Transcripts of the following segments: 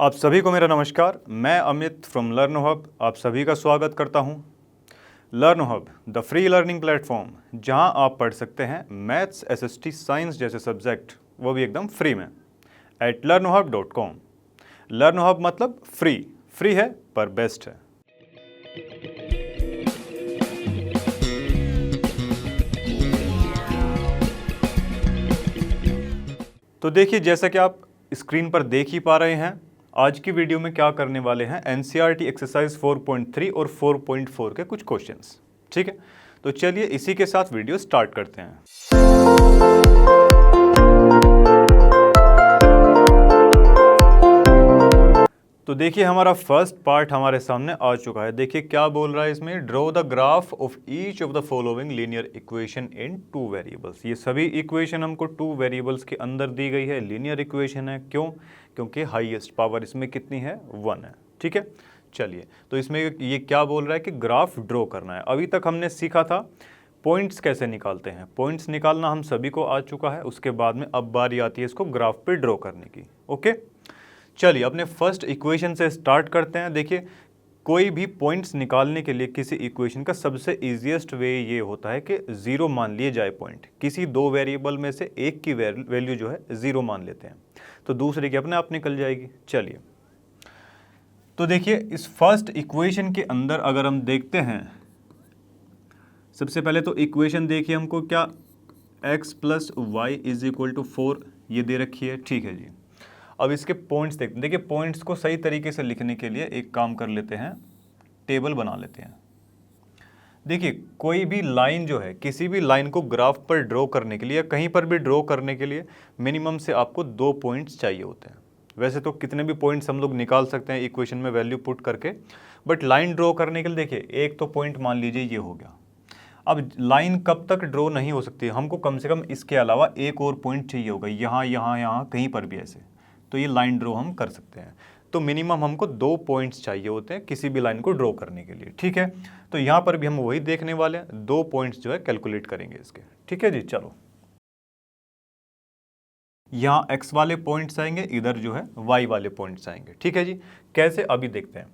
आप सभी को मेरा नमस्कार। मैं अमित फ्रॉम लर्न हब आप सभी का स्वागत करता हूं। Learn hub the free learning platform, जहां आप पढ़ सकते हैं मैथ्स, एसएसटी, साइंस जैसे सब्जेक्ट, वो भी एकदम फ्री में, एट learnhub.com। लर्न हब मतलब फ्री है पर बेस्ट है। तो देखिए, जैसा कि आप स्क्रीन पर देख ही पा रहे हैं, आज की वीडियो में क्या करने वाले हैं, एनसीईआरटी एक्सरसाइज 4.3 और 4.4 के कुछ क्वेश्चंस। ठीक है, तो चलिए इसी के साथ वीडियो स्टार्ट करते हैं। तो देखिए, हमारा फर्स्ट पार्ट हमारे सामने आ चुका है। देखिए क्या बोल रहा है इसमें, draw the graph of each of the following linear equation in 2 variables. ये सभी इक्वेशन हमको 2 वेरिएबल्स के अंदर दी गई है, लीनियर इक्वेशन है। क्यों? क्योंकि हाईएस्ट पावर इसमें कितनी है, 1 है। ठीक है, चलिए तो इसमें ये क्या बोल रहा है कि ग्राफ ड्रॉ करना है। अभी तक हमने सीखा था पॉइंट्स कैसे निकालते हैं, पॉइंट्स निकालना हम सभी को आ चुका है। उसके बाद में अब बारी आती है इसको ग्राफ पे ड्रॉ करने की। ओके, चलिए अपने फर्स्ट इक्वेशन से स्टार्ट करते हैं। देखिए, कोई भी पॉइंट्स निकालने के लिए किसी इक्वेशन का सबसे इजीएस्ट वे ये होता है कि ज़ीरो मान लिए जाए पॉइंट। किसी दो वेरिएबल में से एक की वैल्यू जो है ज़ीरो मान लेते हैं, तो दूसरे की अपने आप निकल जाएगी। चलिए तो देखिए, इस फर्स्ट इक्वेशन के अंदर अगर हम देखते हैं, सबसे पहले तो इक्वेशन देखिए हमको क्या, x plus y is equal to 4 ये दे रखी है। ठीक है जी, अब इसके पॉइंट्स देखते हैं। देखिए, पॉइंट्स को सही तरीके से लिखने के लिए एक काम कर लेते हैं, टेबल बना लेते हैं। देखिए, कोई भी लाइन जो है, किसी भी लाइन को ग्राफ पर ड्रॉ करने के लिए या कहीं पर भी ड्रॉ करने के लिए मिनिमम से आपको 2 पॉइंट्स चाहिए होते हैं। वैसे तो कितने भी पॉइंट्स हम लोग निकाल सकते हैं इक्वेशन में वैल्यू पुट करके, बट लाइन ड्रॉ करने के लिए देखिए एक तो पॉइंट मान लीजिए ये हो गया। अब लाइन कब तक ड्रॉ नहीं हो सकती, हमको कम से कम इसके अलावा एक और पॉइंट चाहिए होगा, यहाँ यहाँ यहाँ कहीं पर भी ऐसे, तो ये लाइन ड्रॉ हम कर सकते हैं। तो मिनिमम हमको 2 पॉइंट्स चाहिए होते हैं किसी भी लाइन को ड्रॉ करने के लिए। ठीक है, तो यहाँ पर भी हम वही देखने वाले हैं, 2 पॉइंट्स जो है कैलकुलेट करेंगे इसके। ठीक है जी, चलो यहाँ x वाले पॉइंट्स आएंगे, इधर जो है y वाले पॉइंट्स आएंगे। ठीक है जी, कैसे अभी देखते हैं।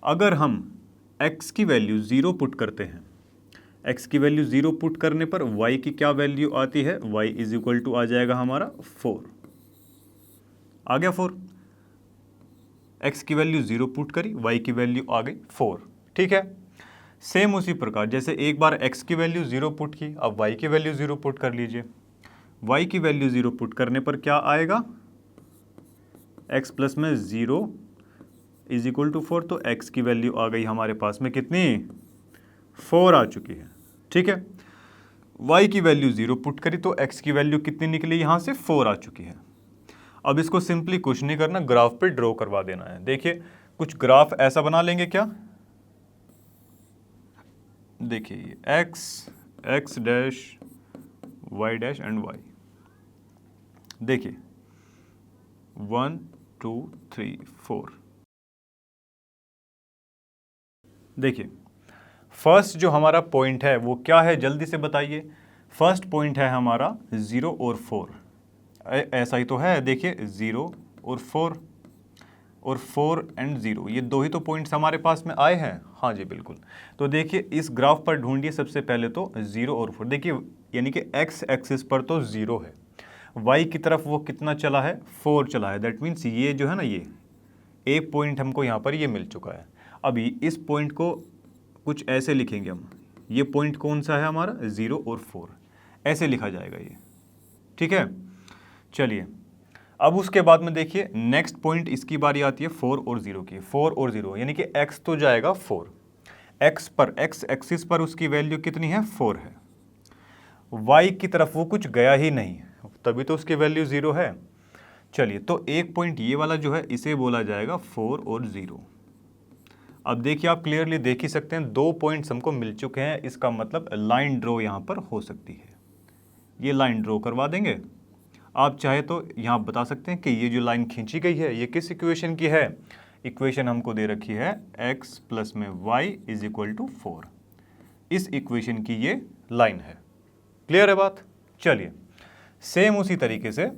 अगर हम x की वैल्यू 0 पुट करते हैं, x की वैल्यू 0 पुट करने पर y की क्या वैल्यू आती है, y इज इक्वल टू आ जाएगा हमारा 4। आ गया 4। x की वैल्यू 0 पुट करी, y की वैल्यू आ गई 4। ठीक है, सेम उसी प्रकार जैसे एक बार x की वैल्यू 0 पुट की, अब y की वैल्यू 0 पुट कर लीजिए। y की वैल्यू 0 पुट करने पर क्या आएगा, x प्लस में 0 इज इक्वल टू 4, तो x की वैल्यू आ गई हमारे पास में कितनी, 4 आ चुकी है। ठीक है, y की वैल्यू 0 पुट करी तो x की वैल्यू कितनी निकली, यहाँ से 4 आ चुकी है। अब इसको सिंपली कुछ नहीं करना, ग्राफ पे ड्रॉ करवा देना है। देखिए, कुछ ग्राफ ऐसा बना लेंगे क्या, देखिए x dash y dash and y। देखिए 1 2 3 4। देखिए फर्स्ट जो हमारा पॉइंट है वो क्या है, जल्दी से बताइए। फर्स्ट पॉइंट है हमारा 0 और 4, ऐसा ही तो है। देखिए 0 और 4 और 4 एंड 0, ये दो ही तो पॉइंट्स हमारे पास में आए हैं। हाँ जी बिल्कुल। तो देखिए इस ग्राफ पर ढूंढिए सबसे पहले तो 0 और 4। देखिए यानी कि x एक्सिस पर तो 0 है, y की तरफ वो कितना चला है, 4 चला है। दैट मीन्स ये जो है ना, ये एक पॉइंट हमको यहाँ पर ये मिल चुका है। अभी इस पॉइंट को कुछ ऐसे लिखेंगे हम, ये पॉइंट कौन सा है हमारा, 0 और 4, ऐसे लिखा जाएगा ये। ठीक है, चलिए अब उसके बाद में देखिए नेक्स्ट पॉइंट इसकी बारी आती है 4 और 0 की। 4 और 0 यानी कि x तो जाएगा 4, x पर, x एक्सिस पर उसकी वैल्यू कितनी है, 4 है। y की तरफ वो कुछ गया ही नहीं, तभी तो उसकी वैल्यू 0 है। चलिए तो एक पॉइंट ये वाला जो है इसे बोला जाएगा 4 और 0। अब देखिए आप क्लियरली देख ही सकते हैं 2 पॉइंट्स हमको मिल चुके हैं, इसका मतलब लाइन ड्रॉ यहाँ पर हो सकती है। ये लाइन ड्रॉ करवा देंगे। आप चाहे तो यहाँ बता सकते हैं कि ये जो लाइन खींची गई है ये किस इक्वेशन की है। इक्वेशन हमको दे रखी है x प्लस में y इज इक्वल टू 4, इस इक्वेशन की ये लाइन है। क्लियर है बात। चलिए सेम उसी तरीके से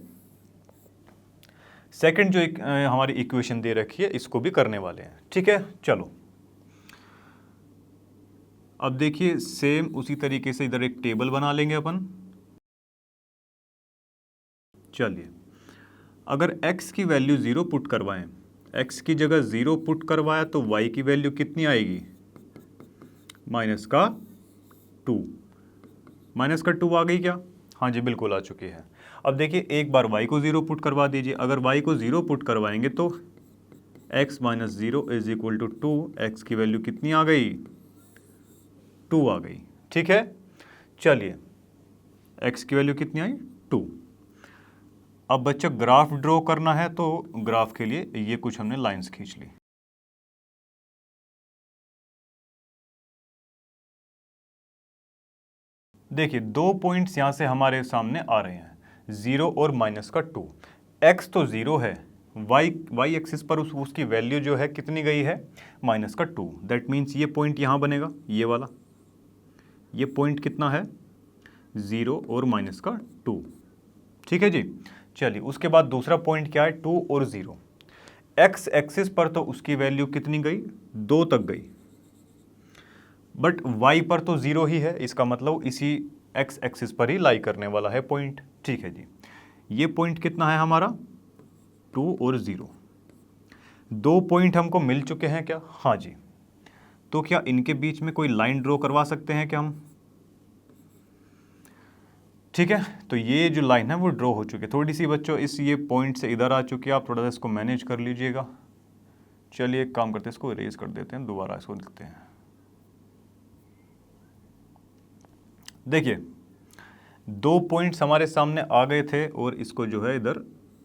सेकंड जो हमारी इक्वेशन दे रखी है इसको भी करने वाले हैं, ठीक है। चलो अब देखिए सेम उसी तरीके से इधर एक टेबल बना लेंगे अपन। चलिए अगर x की वैल्यू 0 पुट करवाएं, x की जगह 0 पुट करवाया तो y की वैल्यू कितनी आएगी, -2। -2 आ गई क्या? हाँ जी बिल्कुल आ चुकी है। अब देखिए एक बार y को 0 पुट करवा दीजिए। अगर y को 0 पुट करवाएंगे तो x - 0 = 2, x की वैल्यू कितनी आ गई, 2 आ गई, ठीक है। चलिए x की वैल्यू कितनी आई, 2। अब बच्चा ग्राफ ड्रॉ करना है तो ग्राफ के लिए ये कुछ हमने लाइंस खींच ली। देखिए 2 पॉइंट्स यहां से हमारे सामने आ रहे हैं, 0 और -2। x तो 0 है, y एक्सिस पर उसकी वैल्यू जो है कितनी गई है, -2। दैट मीन्स ये पॉइंट यहां बनेगा, ये वाला, ये पॉइंट कितना है, 0 और -2, ठीक है जी। चलिए उसके बाद दूसरा पॉइंट क्या है, 2 और 0। x एक्सिस पर तो उसकी वैल्यू कितनी गई, 2 तक गई, बट y पर तो 0 ही है, इसका मतलब इसी x एक्सिस पर ही लाई करने वाला है पॉइंट, ठीक है जी। ये पॉइंट कितना है हमारा, 2 और 0। 2 पॉइंट हमको मिल चुके हैं क्या, हाँ जी। तो क्या इनके बीच में कोई लाइन ड्रॉ करवा सकते हैं क्या हम, ठीक है। तो ये जो लाइन है वो ड्रॉ हो चुकी है। थोड़ी सी बच्चों इस ये पॉइंट से इधर आ चुकी है, आप थोड़ा सा इसको मैनेज कर लीजिएगा। चलिए एक काम करते हैं, इसको इरेज कर देते हैं, दोबारा इसको लिखते हैं। देखिए 2 पॉइंट्स हमारे सामने आ गए थे और इसको जो है इधर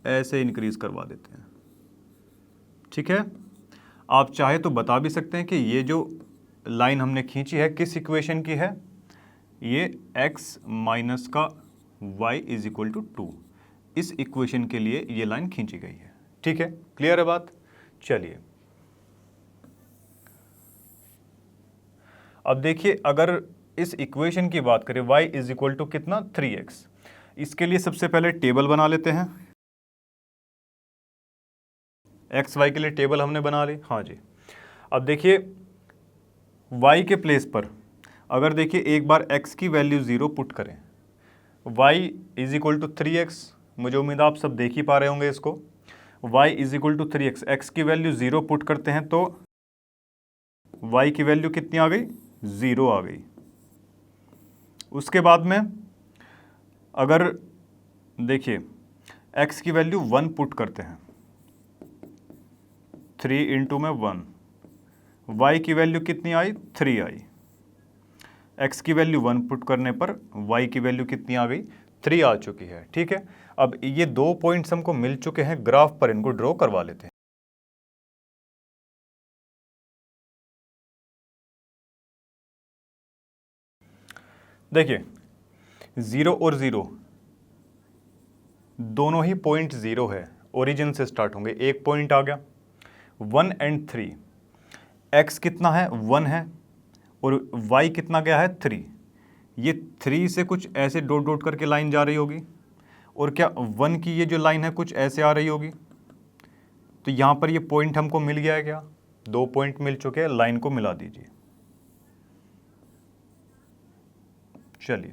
ऐसे इंक्रीज करवा देते हैं, ठीक है। आप चाहे तो बता भी सकते हैं कि ये जो लाइन हमने खींची है किस इक्वेशन की है, ये x माइनस का y = 2, इस इक्वेशन के लिए ये लाइन खींची गई है, ठीक है। क्लियर है बात। चलिए अब देखिए अगर इस इक्वेशन की बात करें y = कितना, 3x, इसके लिए सबसे पहले टेबल बना लेते हैं। x y के लिए टेबल हमने बना ली, हाँ जी। अब देखिए y के प्लेस पर अगर देखिए एक बार x की वैल्यू 0 पुट करें, y = 3x, मुझे उम्मीद आप सब देख ही पा रहे होंगे इसको। y = 3x, x की वैल्यू 0 पुट करते हैं तो y की वैल्यू कितनी आ गई, 0 आ गई। उसके बाद में अगर देखिए x की वैल्यू 1 पुट करते हैं, 3 इंटू में 1, y की वैल्यू कितनी आई, 3 आई। x की वैल्यू 1 पुट करने पर y की वैल्यू कितनी आ गई, 3 आ चुकी है, ठीक है। अब ये 2 पॉइंट्स हमको मिल चुके हैं, ग्राफ पर इनको ड्रॉ करवा लेते हैं। देखिए 0 और 0 दोनों ही पॉइंट 0 है, ओरिजिन से स्टार्ट होंगे। एक पॉइंट आ गया 1 और 3, x कितना है, 1 है, और y कितना गया है, 3। ये 3 से कुछ ऐसे डॉट डॉट करके लाइन जा रही होगी, और क्या 1 की ये जो लाइन है कुछ ऐसे आ रही होगी। तो यहाँ पर ये पॉइंट हमको मिल गया है क्या, 2 पॉइंट मिल चुके हैं, लाइन को मिला दीजिए। चलिए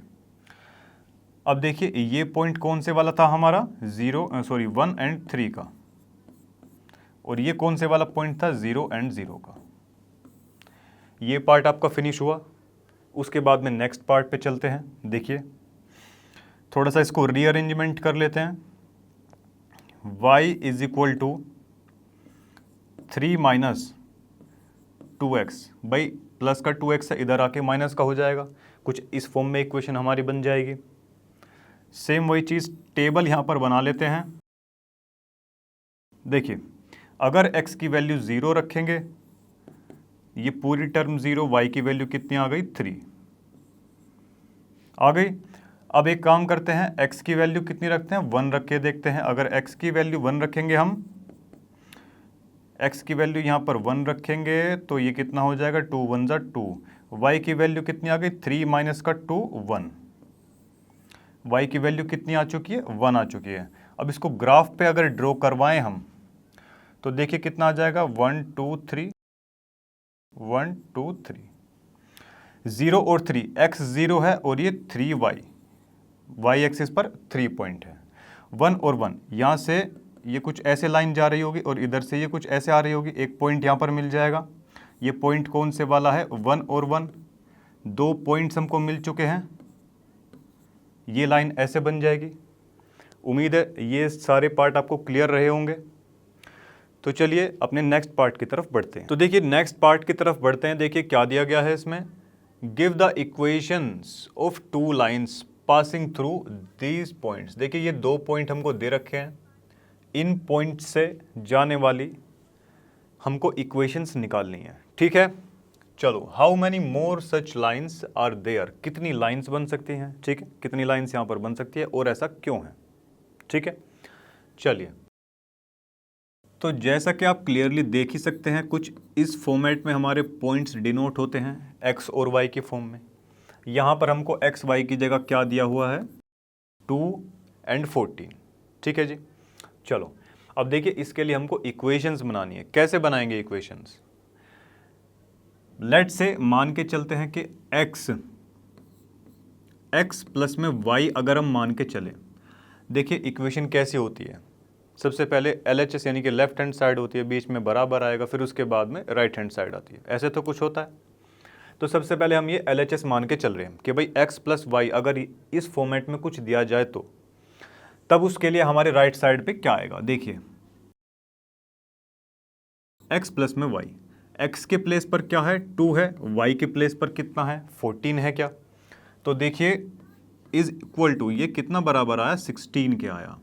अब देखिए ये पॉइंट कौन से वाला था हमारा, 1 और 3 का, और ये कौन से वाला पॉइंट था, 0 और 0 का। ये पार्ट आपका फिनिश हुआ। उसके बाद में नेक्स्ट पार्ट पे चलते हैं। देखिए थोड़ा सा इसको रीअरेंजमेंट कर लेते हैं। y = 3 - 2x, भाई प्लस का 2x है, इधर आके माइनस का हो जाएगा, कुछ इस फॉर्म में इक्वेशन हमारी बन जाएगी। सेम वही चीज़ टेबल यहाँ पर बना लेते हैं। देखिए अगर x की वैल्यू 0 रखेंगे, ये पूरी टर्म 0, y की वैल्यू कितनी आ गई, 3 आ गई। अब एक काम करते हैं, x की वैल्यू कितनी रखते हैं, 1 रख के देखते हैं। अगर x की वैल्यू 1 रखेंगे हम, x की वैल्यू यहाँ पर 1 रखेंगे तो ये कितना हो जाएगा, 2 × 1 = 2। y की वैल्यू कितनी आ गई, 3 - का 2 1। y की वैल्यू कितनी आ चुकी है, 1 आ चुकी है। अब इसको ग्राफ पे अगर ड्रॉ करवाएं हम तो देखिए कितना आ जाएगा 1 2 3 1 2 3 0 और 3, x 0 है और ये 3y, y एक्सिस पर 3 पॉइंट है, 1 और 1, यहाँ से ये कुछ ऐसे लाइन जा रही होगी और इधर से ये कुछ ऐसे आ रही होगी, एक पॉइंट यहाँ पर मिल जाएगा। ये पॉइंट कौन से वाला है, 1 और 1, 2 पॉइंट्स हमको मिल चुके हैं, ये लाइन ऐसे बन जाएगी। उम्मीद है ये सारे पार्ट आपको क्लियर रहे होंगे। तो चलिए अपने नेक्स्ट पार्ट की तरफ बढ़ते हैं। तो देखिए नेक्स्ट पार्ट की तरफ बढ़ते हैं। देखिए क्या दिया गया है इसमें, give the equations of two lines passing through these points. देखिए ये 2 पॉइंट हमको दे रखे हैं, इन पॉइंट से जाने वाली हमको इक्वेशंस निकालनी है। ठीक है, चलो how many more such lines are there, कितनी लाइन्स बन सकती हैं। ठीक है, कितनी लाइन्स यहाँ पर बन सकती है और ऐसा क्यों है। ठीक है, चलिए तो जैसा कि आप क्लियरली देख ही सकते हैं, कुछ इस फॉर्मेट में हमारे पॉइंट्स डिनोट होते हैं एक्स और वाई के फॉर्म में। यहाँ पर हमको एक्स वाई की जगह क्या दिया हुआ है, 2 और 14। ठीक है जी, चलो अब देखिए इसके लिए हमको इक्वेशंस बनानी है। कैसे बनाएंगे इक्वेशंस, लेट से मान के चलते हैं कि x प्लस में y अगर हम मान के चले। देखिए इक्वेशन कैसी होती है, सबसे पहले LHS यानी कि लेफ्ट हैंड साइड होती है, बीच में बराबर आएगा, फिर उसके बाद में राइट हैंड साइड आती है, ऐसे तो कुछ होता है। तो सबसे पहले हम ये LHS मान के चल रहे हैं कि भाई x प्लस वाई अगर इस फॉर्मेट में कुछ दिया जाए तो तब उसके लिए हमारे राइट साइड पे क्या आएगा। देखिए x प्लस में y, x के प्लेस पर क्या है 2 है, y के प्लेस पर कितना है 14 है क्या। तो देखिए इज इक्वल टू, ये कितना बराबर आया 16 के आया।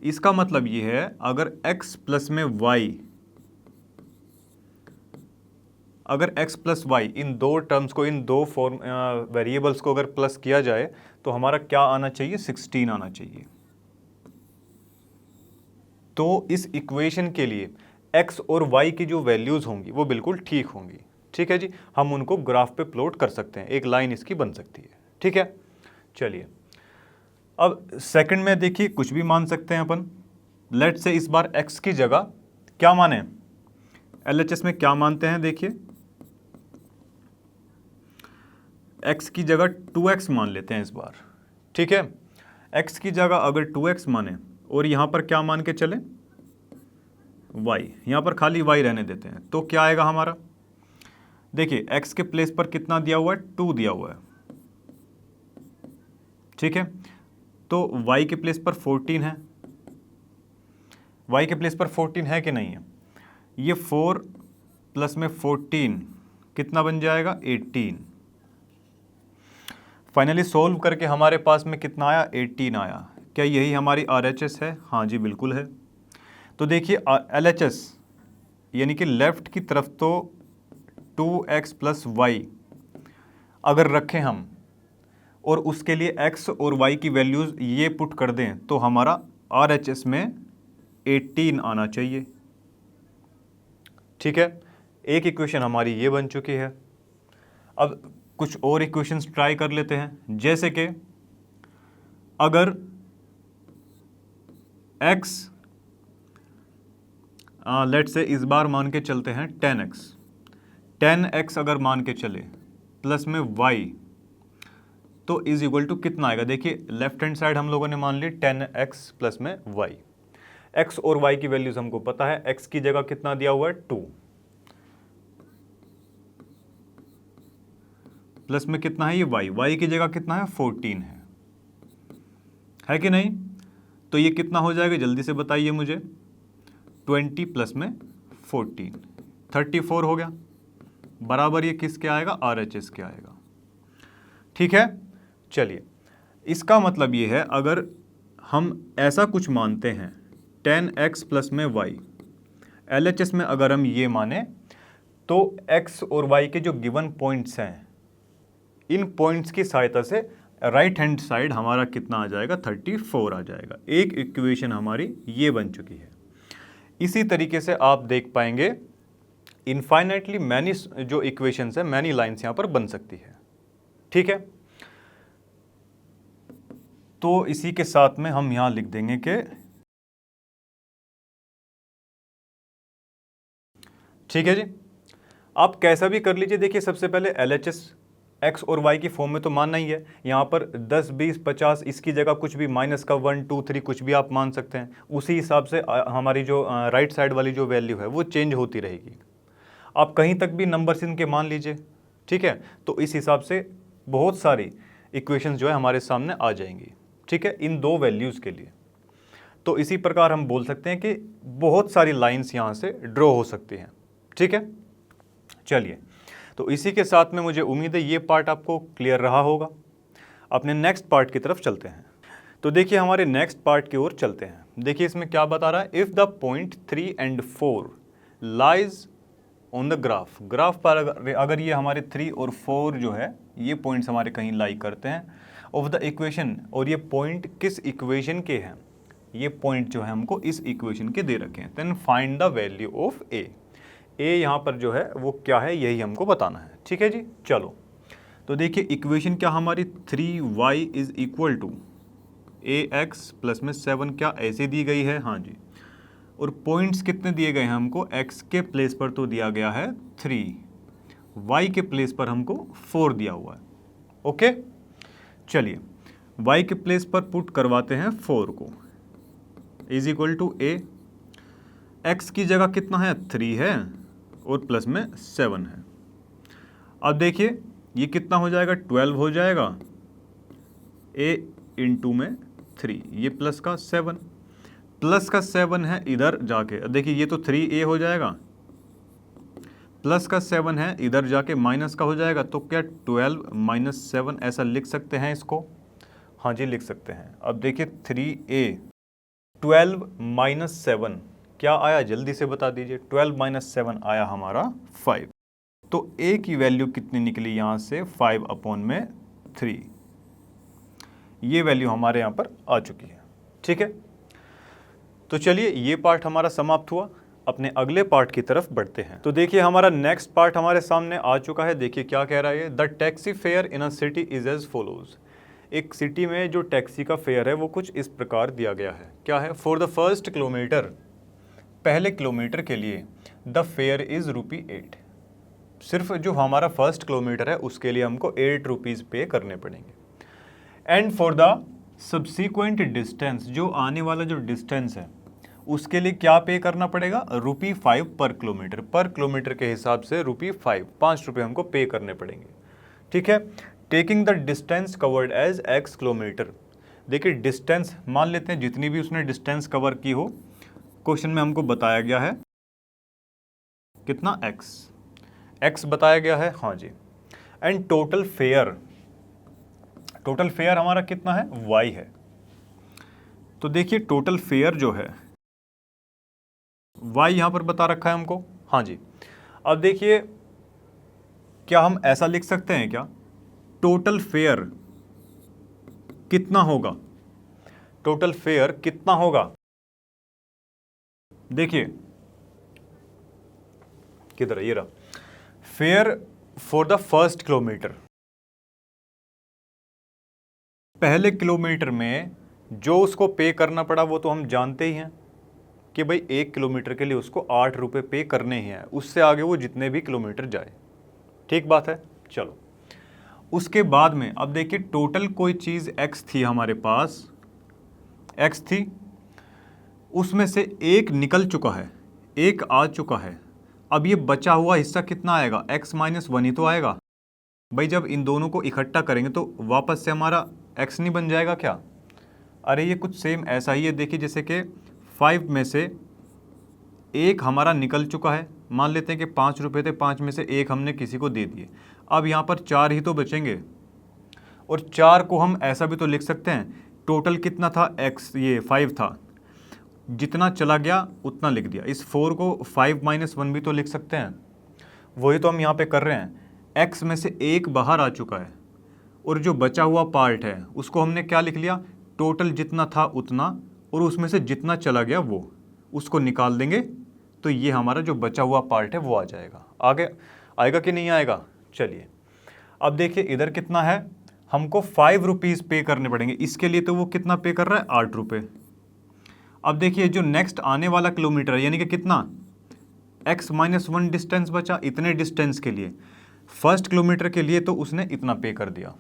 इसका मतलब ये है अगर x प्लस में y, अगर x प्लस वाई इन दो टर्म्स को, इन दो वेरिएबल्स को अगर प्लस किया जाए तो हमारा क्या आना चाहिए 16 आना चाहिए। तो इस इक्वेशन के लिए x और y की जो वैल्यूज होंगी वो बिल्कुल ठीक होंगी। ठीक है जी, हम उनको ग्राफ पे प्लॉट कर सकते हैं, एक लाइन इसकी बन सकती है। ठीक है, चलिए अब सेकंड में देखिए कुछ भी मान सकते हैं अपन। लेट से इस बार x की जगह क्या माने, LHS में क्या मानते हैं, देखिए x की जगह 2x मान लेते हैं इस बार। ठीक है, x की जगह अगर 2x माने और यहां पर क्या मान के चले y, यहां पर खाली y रहने देते हैं, तो क्या आएगा हमारा। देखिए x के प्लेस पर कितना दिया हुआ है, 2 दिया हुआ है। ठीक है, तो y के प्लेस पर 14 है, y के प्लेस पर 14 है कि नहीं है। ये 4 प्लस में 14 कितना बन जाएगा 18। फाइनली सोल्व करके हमारे पास में कितना आया 18 आया। क्या यही हमारी RHS है, हाँ जी बिल्कुल है। तो देखिए LHS यानी कि लेफ्ट की तरफ तो 2x प्लस वाई अगर रखें हम और उसके लिए x और y की वैल्यूज़ ये पुट कर दें तो हमारा RHS में 18 आना चाहिए। ठीक है, एक इक्वेशन हमारी ये बन चुकी है। अब कुछ और इक्वेशंस ट्राई कर लेते हैं, जैसे कि अगर x लेट से इस बार मान के चलते हैं 10x अगर मान के चले प्लस में y तो इज इक्वल टू कितना आएगा। देखिए लेफ्ट हैंड साइड हम लोगों ने मान ली 10x प्लस में y, x और y की वैल्यूज हमको पता है। x की जगह कितना दिया हुआ है 2, प्लस में कितना है ये y की जगह कितना है 14 है कि नहीं। तो ये कितना हो जाएगा जल्दी से बताइए मुझे, 20 प्लस में 14 34 हो गया, बराबर ये किसके आएगा RHS के आएगा। ठीक है, चलिए इसका मतलब ये है अगर हम ऐसा कुछ मानते हैं 10x प्लस में y, LHS में अगर हम ये माने तो x और y के जो गिवन पॉइंट्स हैं इन पॉइंट्स की सहायता से राइट हैंड साइड हमारा कितना आ जाएगा 34 आ जाएगा। एक इक्वेशन हमारी ये बन चुकी है। इसी तरीके से आप देख पाएंगे इनफाइनाइटली मैनी जो इक्वेशंस है, मैनी लाइंस यहां पर बन सकती है। ठीक है, तो इसी के साथ में हम यहां लिख देंगे कि ठीक है जी। आप कैसा भी कर लीजिए, देखिए सबसे पहले LHS एक्स और वाई की फॉर्म में तो मानना ही है। यहाँ पर 10, 20, 50 इसकी जगह कुछ भी -1, 2, 3 कुछ भी आप मान सकते हैं। उसी हिसाब से हमारी जो राइट साइड वाली जो वैल्यू है वो चेंज होती रहेगी। आप कहीं तक भी नंबर्स इनके मान लीजिए, ठीक है। तो इस हिसाब से बहुत सारी इक्वेशंस जो है हमारे सामने आ जाएंगी, ठीक है, इन दो वैल्यूज़ के लिए। तो इसी प्रकार हम बोल सकते हैं कि बहुत सारी लाइंस यहाँ से ड्रॉ हो सकती हैं, ठीक है। चलिए, तो इसी के साथ में मुझे उम्मीद है ये पार्ट आपको क्लियर रहा होगा। अपने नेक्स्ट पार्ट की तरफ चलते हैं। तो देखिए हमारे नेक्स्ट पार्ट की ओर चलते हैं। देखिए इसमें क्या बता रहा है, if the point 3 and 4 lies on the graph पर अगर ये हमारे 3 और 4 जो है ये पॉइंट्स हमारे कहीं लाई करते हैं ऑफ द इक्वेशन, और ये पॉइंट किस इक्वेशन के हैं, ये पॉइंट जो है हमको इस इक्वेशन के दे रखे हैं, then find the value of A यहाँ पर जो है वो क्या है यही हमको बताना है, ठीक है जी। चलो, तो देखिए इक्वेशन क्या हमारी 3y is equal to ax plus में 7 क्या ऐसे दी गई है, हाँ जी। और पॉइंट्स कितने दिए गए हैं हमको, x के प्लेस पर तो दिया गया है 3, y के प्लेस पर हमको 4 दिया हुआ है। ओके, चलिए y के प्लेस पर पुट करवाते हैं 4 को, is equal to a, x की जगह कितना है 3 है और प्लस में 7 है। अब देखिए ये कितना हो जाएगा, 12 हो जाएगा, a इंटू में 3, ये प्लस का 7 है इधर जाके, देखिए ये तो 3a हो जाएगा, प्लस का 7 है इधर जाके माइनस का हो जाएगा, तो क्या 12 - 7 ऐसा लिख सकते हैं इसको, हाँ जी लिख सकते हैं। अब देखिए 3a 12 - 7 क्या आया, जल्दी से बता दीजिए, 12 - 7 आया हमारा 5। तो a की वैल्यू कितनी निकली यहाँ से, 5/3, ये वैल्यू हमारे यहाँ पर आ चुकी है, ठीक है। तो चलिए ये पार्ट हमारा समाप्त हुआ, अपने अगले पार्ट की तरफ बढ़ते हैं। तो देखिए हमारा नेक्स्ट पार्ट हमारे सामने आ चुका है। देखिए क्या कह रहा है, the taxi fare in a city is as follows. एक सिटी में जो टैक्सी का फेयर है वो कुछ इस प्रकार दिया गया है, क्या है, फॉर द फर्स्ट किलोमीटर, पहले किलोमीटर के लिए, द फेयर इज़ ₹8। सिर्फ जो हमारा फर्स्ट किलोमीटर है उसके लिए हमको 8 रुपीज़ पे करने पड़ेंगे। And for the subsequent distance, जो आने वाला जो डिस्टेंस है उसके लिए क्या पे करना पड़ेगा, ₹5 पर किलोमीटर, पर किलोमीटर के हिसाब से ₹5 हमको पे करने पड़ेंगे, ठीक है। Taking the distance covered as x kilometre, देखिए डिस्टेंस मान लेते हैं जितनी भी उसने डिस्टेंस कवर की हो, क्वेश्चन में हमको बताया गया है कितना, x बताया गया है, हाँ जी। एंड टोटल फेयर हमारा कितना है, y है। तो देखिए टोटल फेयर जो है y यहां पर बता रखा है हमको, हाँ जी। अब देखिए क्या हम ऐसा लिख सकते हैं क्या, टोटल फेयर कितना होगा, टोटल फेयर कितना होगा, देखिए किधर है, ये रहा, fair for the first kilometre, पहले किलोमीटर में जो उसको पे करना पड़ा वो तो हम जानते ही हैं कि भाई 1 किलोमीटर के लिए उसको 8 रुपये पे करने ही हैं, उससे आगे वो जितने भी किलोमीटर जाए, ठीक बात है। चलो उसके बाद में अब देखिए टोटल कोई चीज़ x थी हमारे पास, x थी, उसमें से एक निकल चुका है, एक आ चुका है, अब ये बचा हुआ हिस्सा कितना आएगा, x - 1 ही तो आएगा। भाई जब इन दोनों को इकट्ठा करेंगे तो वापस से हमारा x नहीं बन जाएगा क्या, अरे ये कुछ सेम ऐसा ही है। देखिए जैसे कि 5 में से एक हमारा निकल चुका है, मान लेते हैं कि 5 रुपये थे, 5 में से एक हमने किसी को दे दिए, अब यहाँ पर 4 ही तो बचेंगे, और 4 को हम ऐसा भी तो लिख सकते हैं, टोटल कितना था x, ये 5 था, जितना चला गया उतना लिख दिया। इस 4 को 5 - 1 भी तो लिख सकते हैं, वही तो हम यहाँ पे कर रहे हैं। x में से एक बाहर आ चुका है और जो बचा हुआ पार्ट है उसको हमने क्या लिख लिया, टोटल जितना था उतना, और उसमें से जितना चला गया वो, उसको निकाल देंगे तो ये हमारा जो बचा हुआ पार्ट है वो आ जाएगा। आगे आएगा कि नहीं आएगा, चलिए अब देखिए इधर कितना है, हमको 5 रुपीज़ पे करने पड़ेंगे, इसके लिए तो वो कितना पे कर रहा है, 8 रुपये। अब देखिए जो नेक्स्ट आने वाला किलोमीटर है यानी कि कितना, x-1 डिस्टेंस बचा, इतने डिस्टेंस के लिए, फर्स्ट किलोमीटर के लिए तो उसने इतना पे कर दिया।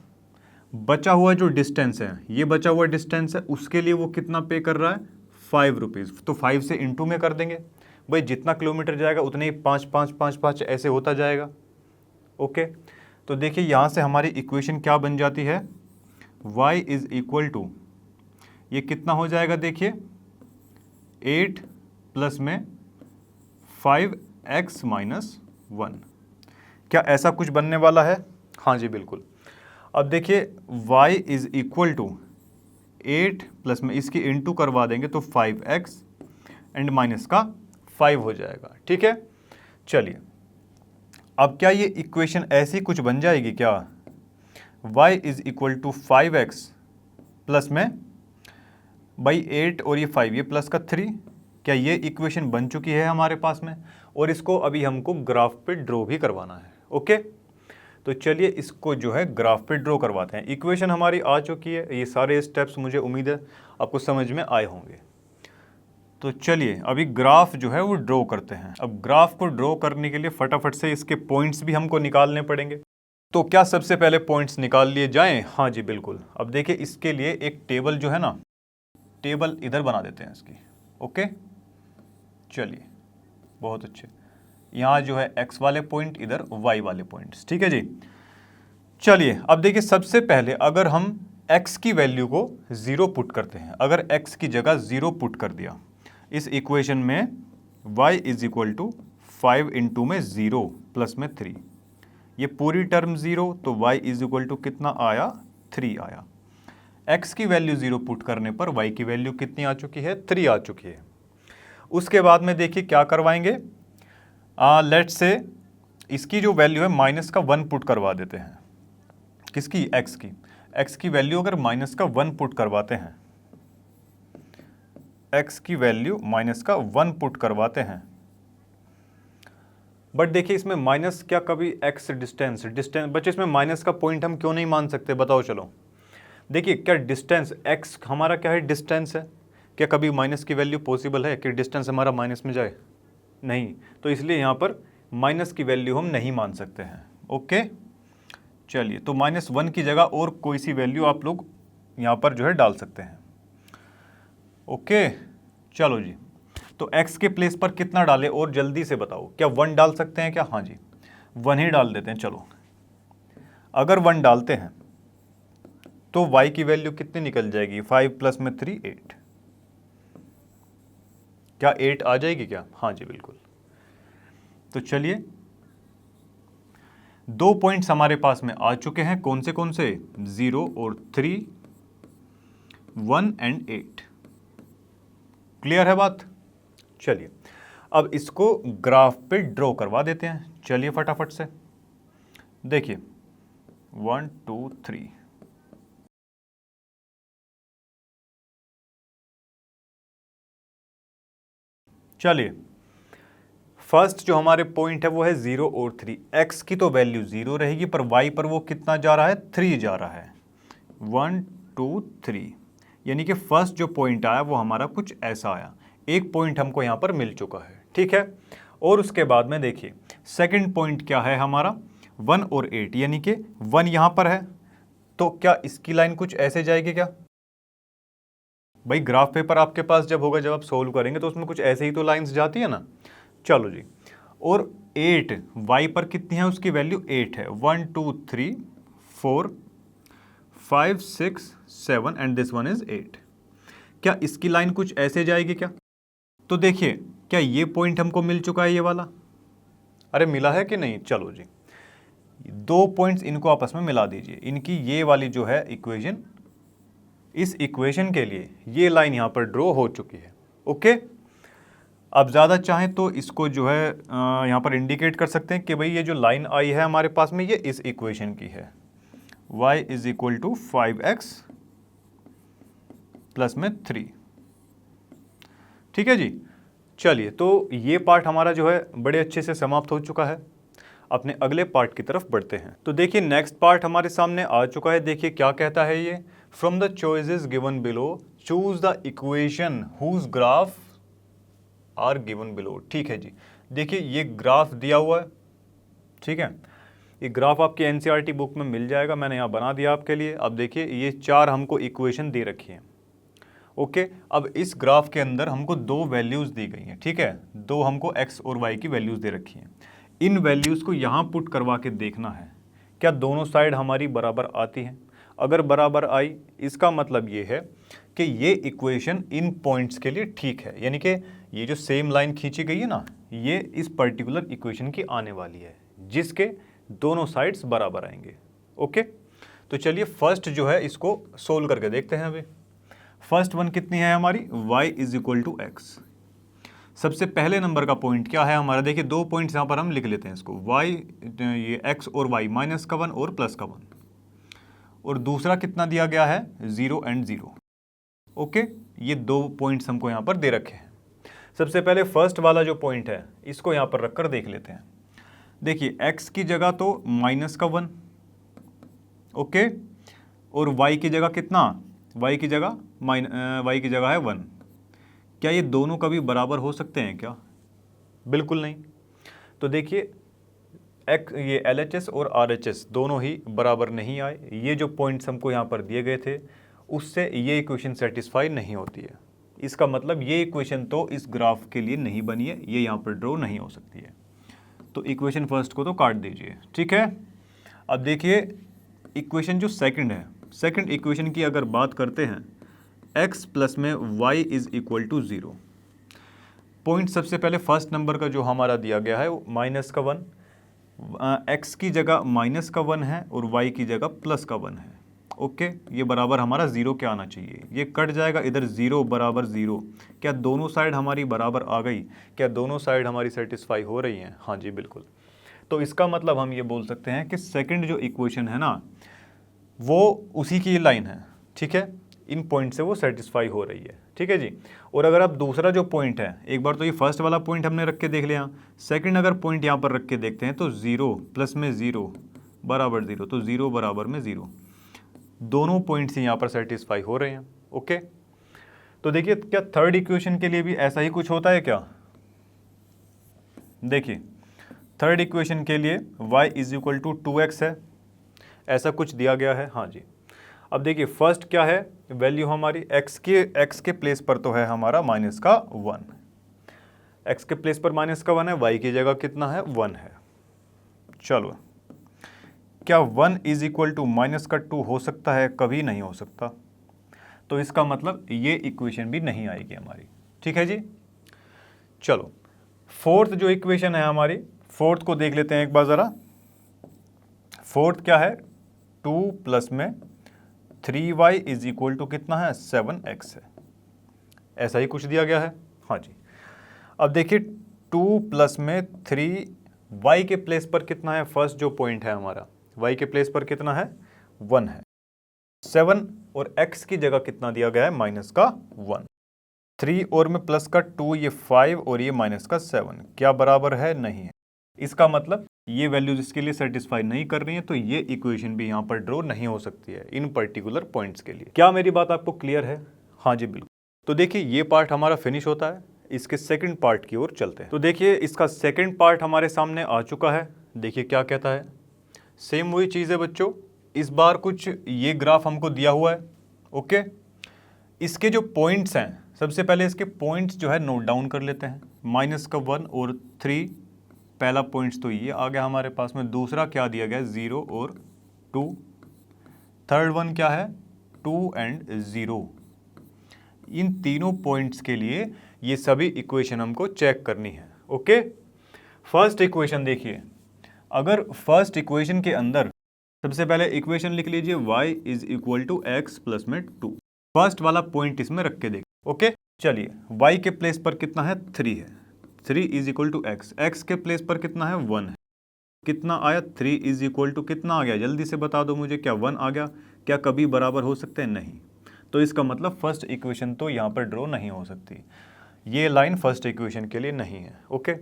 बचा हुआ जो डिस्टेंस है, ये बचा हुआ डिस्टेंस है, उसके लिए वो कितना पे कर रहा है, 5 रुपीज़। तो 5 से इंटू में कर देंगे भाई, जितना किलोमीटर जाएगा उतने ही 5 ऐसे होता जाएगा। ओके, तो देखिए यहाँ से हमारी इक्वेशन क्या बन जाती है, y इज इक्वल टू, ये कितना हो जाएगा देखिए, 8 प्लस में 5x माइनस 1। क्या ऐसा कुछ बनने वाला है? हाँ जी बिल्कुल। अब देखिए y is equal to 8 plus में इसकी इंटू करवा देंगे तो 5x एंड माइनस का 5 हो जाएगा। ठीक है, चलिए अब क्या ये इक्वेशन ऐसी कुछ बन जाएगी क्या, y is equal to 5x plus में बाई 8 और ये 5, ये प्लस का 3, क्या ये इक्वेशन बन चुकी है हमारे पास में? और इसको अभी हमको ग्राफ पे ड्रॉ भी करवाना है। ओके, तो चलिए इसको जो है ग्राफ पे ड्रॉ करवाते हैं। इक्वेशन हमारी आ चुकी है, ये सारे स्टेप्स मुझे उम्मीद है आपको समझ में आए होंगे। तो चलिए अभी ग्राफ जो है वो ड्रॉ करते हैं। अब ग्राफ को ड्रॉ करने के लिए फटाफट से इसके पॉइंट्स भी हमको निकालने पड़ेंगे। तो क्या सबसे पहले पॉइंट्स निकाल लिए जाएं? हाँ जी बिल्कुल। अब देखिए इसके लिए एक टेबल जो है ना, टेबल इधर बना देते हैं इसकी। ओके, चलिए बहुत अच्छे, यहाँ जो है x वाले पॉइंट, इधर y वाले पॉइंट्स। ठीक है जी, चलिए अब देखिए सबसे पहले अगर हम x की वैल्यू को 0 पुट करते हैं, अगर x की जगह 0 पुट कर दिया इस इक्वेशन में, y is equal to 5 into में 0 प्लस में 3, ये पूरी टर्म 0, तो y इज इक्वल टू कितना आया, 3 आया। x की वैल्यू 0 पुट करने पर y की वैल्यू कितनी आ चुकी है, 3 आ चुकी है। उसके बाद में देखिए क्या करवाएंगे, लेट्स से इसकी जो वैल्यू है माइनस का 1 पुट करवा देते हैं। किसकी, x की वैल्यू अगर माइनस का 1 पुट करवाते हैं, x की वैल्यू माइनस का 1 पुट करवाते हैं, बट देखिए इसमें माइनस क्या, कभी x डिस्टेंस बच्चे इसमें माइनस का पॉइंट हम क्यों नहीं मान सकते, बताओ। चलो देखिए क्या डिस्टेंस x हमारा क्या है, डिस्टेंस है, क्या कभी माइनस की वैल्यू पॉसिबल है कि डिस्टेंस हमारा माइनस में जाए, नहीं, तो इसलिए यहाँ पर माइनस की वैल्यू हम नहीं मान सकते हैं। ओके, चलिए तो -1 की जगह और कोई सी वैल्यू आप लोग यहाँ पर जो है डाल सकते हैं। ओके, चलो जी, तो x के प्लेस पर कितना डालें और जल्दी से बताओ, क्या 1 डाल सकते हैं क्या? हाँ जी 1 ही डाल देते हैं। चलो अगर 1 डालते हैं तो y की वैल्यू कितनी निकल जाएगी, 5 प्लस में 3 8, क्या 8 आ जाएगी क्या? हाँ जी बिल्कुल। तो चलिए 2 पॉइंट्स हमारे पास में आ चुके हैं, कौन से 0 और 3, 1 एंड 8। क्लियर है बात? चलिए अब इसको ग्राफ पे ड्रॉ करवा देते हैं। चलिए फटाफट से देखिए 1 2 3, चलिए फर्स्ट जो हमारे पॉइंट है वो है 0 और 3। x की तो वैल्यू 0 रहेगी, पर y पर वो कितना जा रहा है, 3 जा रहा है। 1 2 3, यानी कि फर्स्ट जो पॉइंट आया वो हमारा कुछ ऐसा आया, एक पॉइंट हमको यहाँ पर मिल चुका है। ठीक है, और उसके बाद में देखिए सेकंड पॉइंट क्या है हमारा, 1 और 8, यानी कि 1 यहाँ पर है, तो क्या इसकी लाइन कुछ ऐसे जाएगी क्या? भाई ग्राफ पेपर आपके पास जब होगा, जब आप सोल्व करेंगे तो उसमें कुछ ऐसे ही तो लाइंस जाती है ना। चलो जी, और 8 y पर कितनी है, उसकी वैल्यू 8 है। 1 2 3 4 5 6 7 एंड दिस वन इज 8। क्या इसकी लाइन कुछ ऐसे जाएगी क्या? तो देखिए क्या ये पॉइंट हमको मिल चुका है, ये वाला, अरे मिला है कि नहीं? चलो जी 2 पॉइंट्स इनको आपस में मिला दीजिए, इनकी ये वाली जो है इक्वेशन, इस इक्वेशन के लिए ये लाइन यहाँ पर ड्रॉ हो चुकी है। ओके, अब ज़्यादा चाहें तो इसको जो है यहाँ पर इंडिकेट कर सकते हैं कि भाई ये जो लाइन आई है हमारे पास में, ये इस इक्वेशन की है, y is equal to 5x plus में 3। ठीक है जी, चलिए तो ये पार्ट हमारा जो है बड़े अच्छे से समाप्त हो चुका है। अपने अगले पार्ट की तरफ बढ़ते हैं। तो देखिए नेक्स्ट पार्ट हमारे सामने आ चुका है। देखिए क्या कहता है ये, from the choices given below choose the equation whose graph are given below. ठीक है जी, देखिए ये ग्राफ दिया हुआ है, ठीक है, ये ग्राफ आपकी एनसीईआरटी बुक में मिल जाएगा, मैंने यहाँ बना दिया आपके लिए। अब देखिए ये 4 हमको इक्वेशन दे रखी है, ओके। अब इस ग्राफ के अंदर हमको 2 वैल्यूज़ दी गई हैं, ठीक है, 2 हमको x और y की वैल्यूज़ दे रखी हैं। इन वैल्यूज़ को यहाँ पुट करवा के देखना है क्या दोनों साइड हमारी बराबर आती हैं। अगर बराबर आई इसका मतलब ये है कि ये इक्वेशन इन पॉइंट्स के लिए ठीक है, यानी कि ये जो सेम लाइन खींची गई है ना, ये इस पर्टिकुलर इक्वेशन की आने वाली है जिसके दोनों साइड्स बराबर आएंगे, ओके। तो चलिए फर्स्ट जो है इसको सोल्व करके देखते हैं। अभी फर्स्ट वन कितनी है हमारी, y is equal to x. सबसे पहले नंबर का पॉइंट क्या है हमारा, देखिए 2 पॉइंट्स यहाँ पर हम लिख लेते हैं इसको, y ये x और y माइनस का 1 और प्लस का 1, और दूसरा कितना दिया गया है 0 एंड 0, ओके। ये 2 पॉइंट्स हमको यहाँ पर दे रखे हैं। सबसे पहले फर्स्ट वाला जो पॉइंट है इसको यहाँ पर रखकर देख लेते हैं। देखिए x की जगह तो माइनस का 1, ओके, और y की जगह कितना, y की जगह है 1। क्या ये दोनों कभी बराबर हो सकते हैं क्या, बिल्कुल नहीं। तो देखिए ये LHS और RHS दोनों ही बराबर नहीं आए। ये जो पॉइंट्स हमको यहाँ पर दिए गए थे उससे ये इक्वेशन सेटिस्फाई नहीं होती है। इसका मतलब ये इक्वेशन तो इस ग्राफ के लिए नहीं बनी है, ये यहाँ पर ड्रॉ नहीं हो सकती है। तो इक्वेशन फर्स्ट को तो काट दीजिए, ठीक है। अब देखिए इक्वेशन जो सेकंड है, सेकंड इक्वेशन की अगर बात करते हैं, x प्लस में y is equal to 0। Point सबसे पहले फर्स्ट नंबर का जो हमारा दिया गया है वो माइनस का 1, x की जगह माइनस का 1 है और y की जगह प्लस का 1 है, ओके। ये बराबर हमारा 0 के आना चाहिए, ये कट जाएगा, इधर 0 बराबर 0। क्या दोनों साइड हमारी बराबर आ गई, क्या दोनों साइड हमारी सेटिस्फाई हो रही हैं, हाँ जी बिल्कुल। तो इसका मतलब हम ये बोल सकते हैं कि सेकंड जो इक्वेशन है ना वो उसी की लाइन है, ठीक है, इन पॉइंट से वो सेटिस्फाई हो रही है, ठीक है जी। और अगर आप दूसरा जो पॉइंट है, एक बार तो ये फर्स्ट वाला पॉइंट हमने रख के देख लिया, सेकंड अगर पॉइंट यहाँ पर रख के देखते हैं तो 0 प्लस में 0 बराबर 0, तो 0 बराबर में 0, दोनों पॉइंट्स यहाँ पर सेटिस्फाई हो रहे हैं, ओके। तो देखिए क्या थर्ड इक्वेशन के लिए भी ऐसा ही कुछ होता है क्या, देखिए थर्ड इक्वेशन के लिए y is equal to 2x है, ऐसा कुछ दिया गया है, हाँ जी। अब देखिए फर्स्ट क्या है वैल्यू हमारी, x के प्लेस पर तो है हमारा माइनस का 1, x के प्लेस पर माइनस का 1 है, y की जगह कितना है 1 है। चलो क्या 1 इज इक्वल टू माइनस का 2 हो सकता है, कभी नहीं हो सकता। तो इसका मतलब ये इक्वेशन भी नहीं आएगी हमारी, ठीक है जी। चलो फोर्थ जो इक्वेशन है हमारी, फोर्थ को देख लेते हैं एक बार ज़रा। फोर्थ क्या है, 2 प्लस में 3y इज इक्वल टू कितना है 7x है, ऐसा ही कुछ दिया गया है, हाँ जी। अब देखिए 2 प्लस में 3y के प्लेस पर कितना है, फर्स्ट जो पॉइंट है हमारा y के प्लेस पर कितना है 1 है, 7 और x की जगह कितना दिया गया है माइनस का 1, 3 और में प्लस का 2, ये 5 और ये माइनस का 7, क्या बराबर है, नहीं है। इसका मतलब ये वैल्यूज इसके लिए सेटिस्फाई नहीं कर रही है, तो ये इक्वेशन भी यहाँ पर ड्रॉ नहीं हो सकती है इन पर्टिकुलर पॉइंट्स के लिए। क्या मेरी बात आपको क्लियर है, हाँ जी बिल्कुल। तो देखिए ये पार्ट हमारा फिनिश होता है, इसके सेकंड पार्ट की ओर चलते हैं। तो देखिए इसका सेकंड पार्ट हमारे सामने आ चुका है, देखिए क्या कहता है, सेम वही चीज़ है बच्चों, इस बार कुछ ये ग्राफ हमको दिया हुआ है, ओके। इसके जो पॉइंट्स हैं, सबसे पहले इसके पॉइंट्स जो है नोट डाउन कर लेते हैं, माइनस का 1 और 3, पहला पॉइंट्स तो ये आ गया हमारे पास में, दूसरा क्या दिया गया 0 और 2, थर्ड वन क्या है 2 एंड 0। इन तीनों पॉइंट्स के लिए ये सभी इक्वेशन हमको चेक करनी है, ओके। फर्स्ट इक्वेशन देखिए, अगर फर्स्ट इक्वेशन के अंदर सबसे पहले इक्वेशन लिख लीजिए y is equal to x plus में 2, फर्स्ट वाला पॉइंट इसमें रख के देखिए, ओके। चलिए y के प्लेस पर कितना है 3 है, 3 is equal to x, x के प्लेस पर कितना है 1 है, कितना आया 3 इज इक्वल टू कितना आ गया, जल्दी से बता दो मुझे, क्या 1 आ गया, क्या कभी बराबर हो सकते हैं, नहीं। तो इसका मतलब फर्स्ट इक्वेशन तो यहाँ पर ड्रॉ नहीं हो सकती, ये लाइन फर्स्ट इक्वेशन के लिए नहीं है, ओके।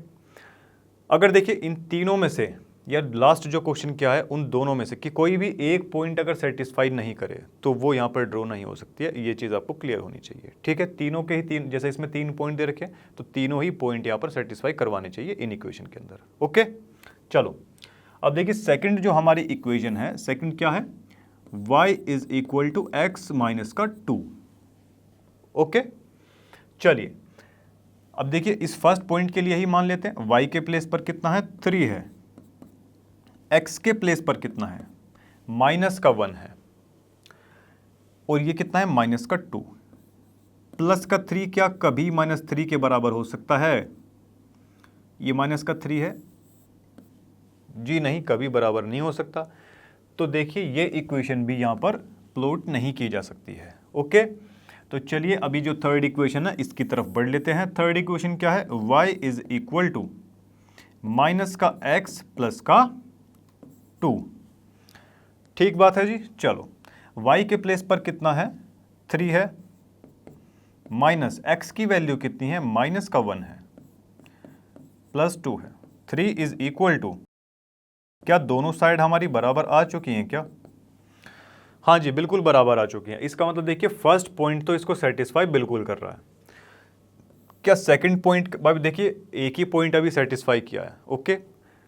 अगर देखिए इन तीनों में से या लास्ट जो क्वेश्चन क्या है उन दोनों में से कि कोई भी एक पॉइंट अगर सेटिस्फाई नहीं करे तो वो यहाँ पर ड्रॉ नहीं हो सकती है। ये चीज़ आपको क्लियर होनी चाहिए, ठीक है। तीनों के ही तीन, जैसे इसमें 3 पॉइंट दे रखे हैं तो तीनों ही पॉइंट यहाँ पर सेटिस्फाई करवाने चाहिए इन इक्वेशन के अंदर। ओके, चलो अब देखिए सेकंड जो हमारी इक्वेशन है, सेकंड क्या है, y is equal to x minus का 2। ओके, चलिए अब देखिए इस फर्स्ट पॉइंट के लिए ही मान लेते हैं y के प्लेस पर कितना है 3 है, x के प्लेस पर कितना है माइनस का 1 है, और ये कितना है माइनस का 2। प्लस का 3 क्या कभी -3 के बराबर हो सकता है? ये माइनस का 3 है जी, नहीं, कभी बराबर नहीं हो सकता। तो देखिए ये इक्वेशन भी यहाँ पर प्लॉट नहीं की जा सकती है। ओके, तो चलिए अभी जो थर्ड इक्वेशन है इसकी तरफ बढ़ लेते हैं। थर्ड इक्वेशन क्या है, y is equal to minus का x प्लस का 2। ठीक बात है जी। चलो y के प्लेस पर कितना है 3 है, माइनस x की वैल्यू कितनी है माइनस का 1 है, प्लस 2 है। 3 इज इक्वल टू, क्या दोनों साइड हमारी बराबर आ चुकी हैं क्या? हाँ जी, बिल्कुल बराबर आ चुकी हैं। इसका मतलब देखिए फर्स्ट पॉइंट तो इसको सेटिस्फाई बिल्कुल कर रहा है। क्या सेकंड पॉइंट, भाई देखिए एक ही पॉइंट अभी सेटिस्फाई किया है। ओके,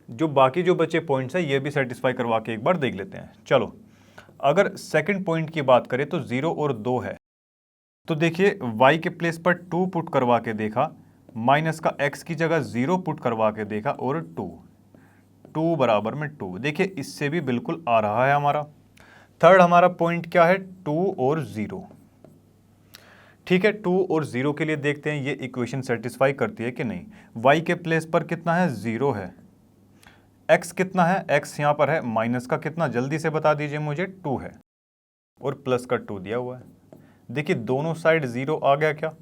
जो बाकी जो बचे पॉइंट्स हैं ये भी सेटिस्फाई करवा के एक बार देख लेते हैं। चलो अगर सेकंड पॉइंट की बात करें तो 0 और 2 है, तो देखिए y के प्लेस पर 2 पुट करवा के देखा, माइनस का x की जगह 0 पुट करवा के देखा, और 2 बराबर में 2। देखिए इससे भी बिल्कुल आ रहा है हमारा। थर्ड हमारा पॉइंट क्या है 2 और 0। ठीक है, 2 और 0 के लिए देखते हैं ये इक्वेशन सेटिस्फाई करती है कि नहीं। y के प्लेस पर कितना है 0 है, x कितना है, x यहाँ पर है माइनस का कितना, जल्दी से बता दीजिए मुझे, 2 है, और प्लस का 2 दिया हुआ है। देखिए दोनों साइड 0 आ गया क्या?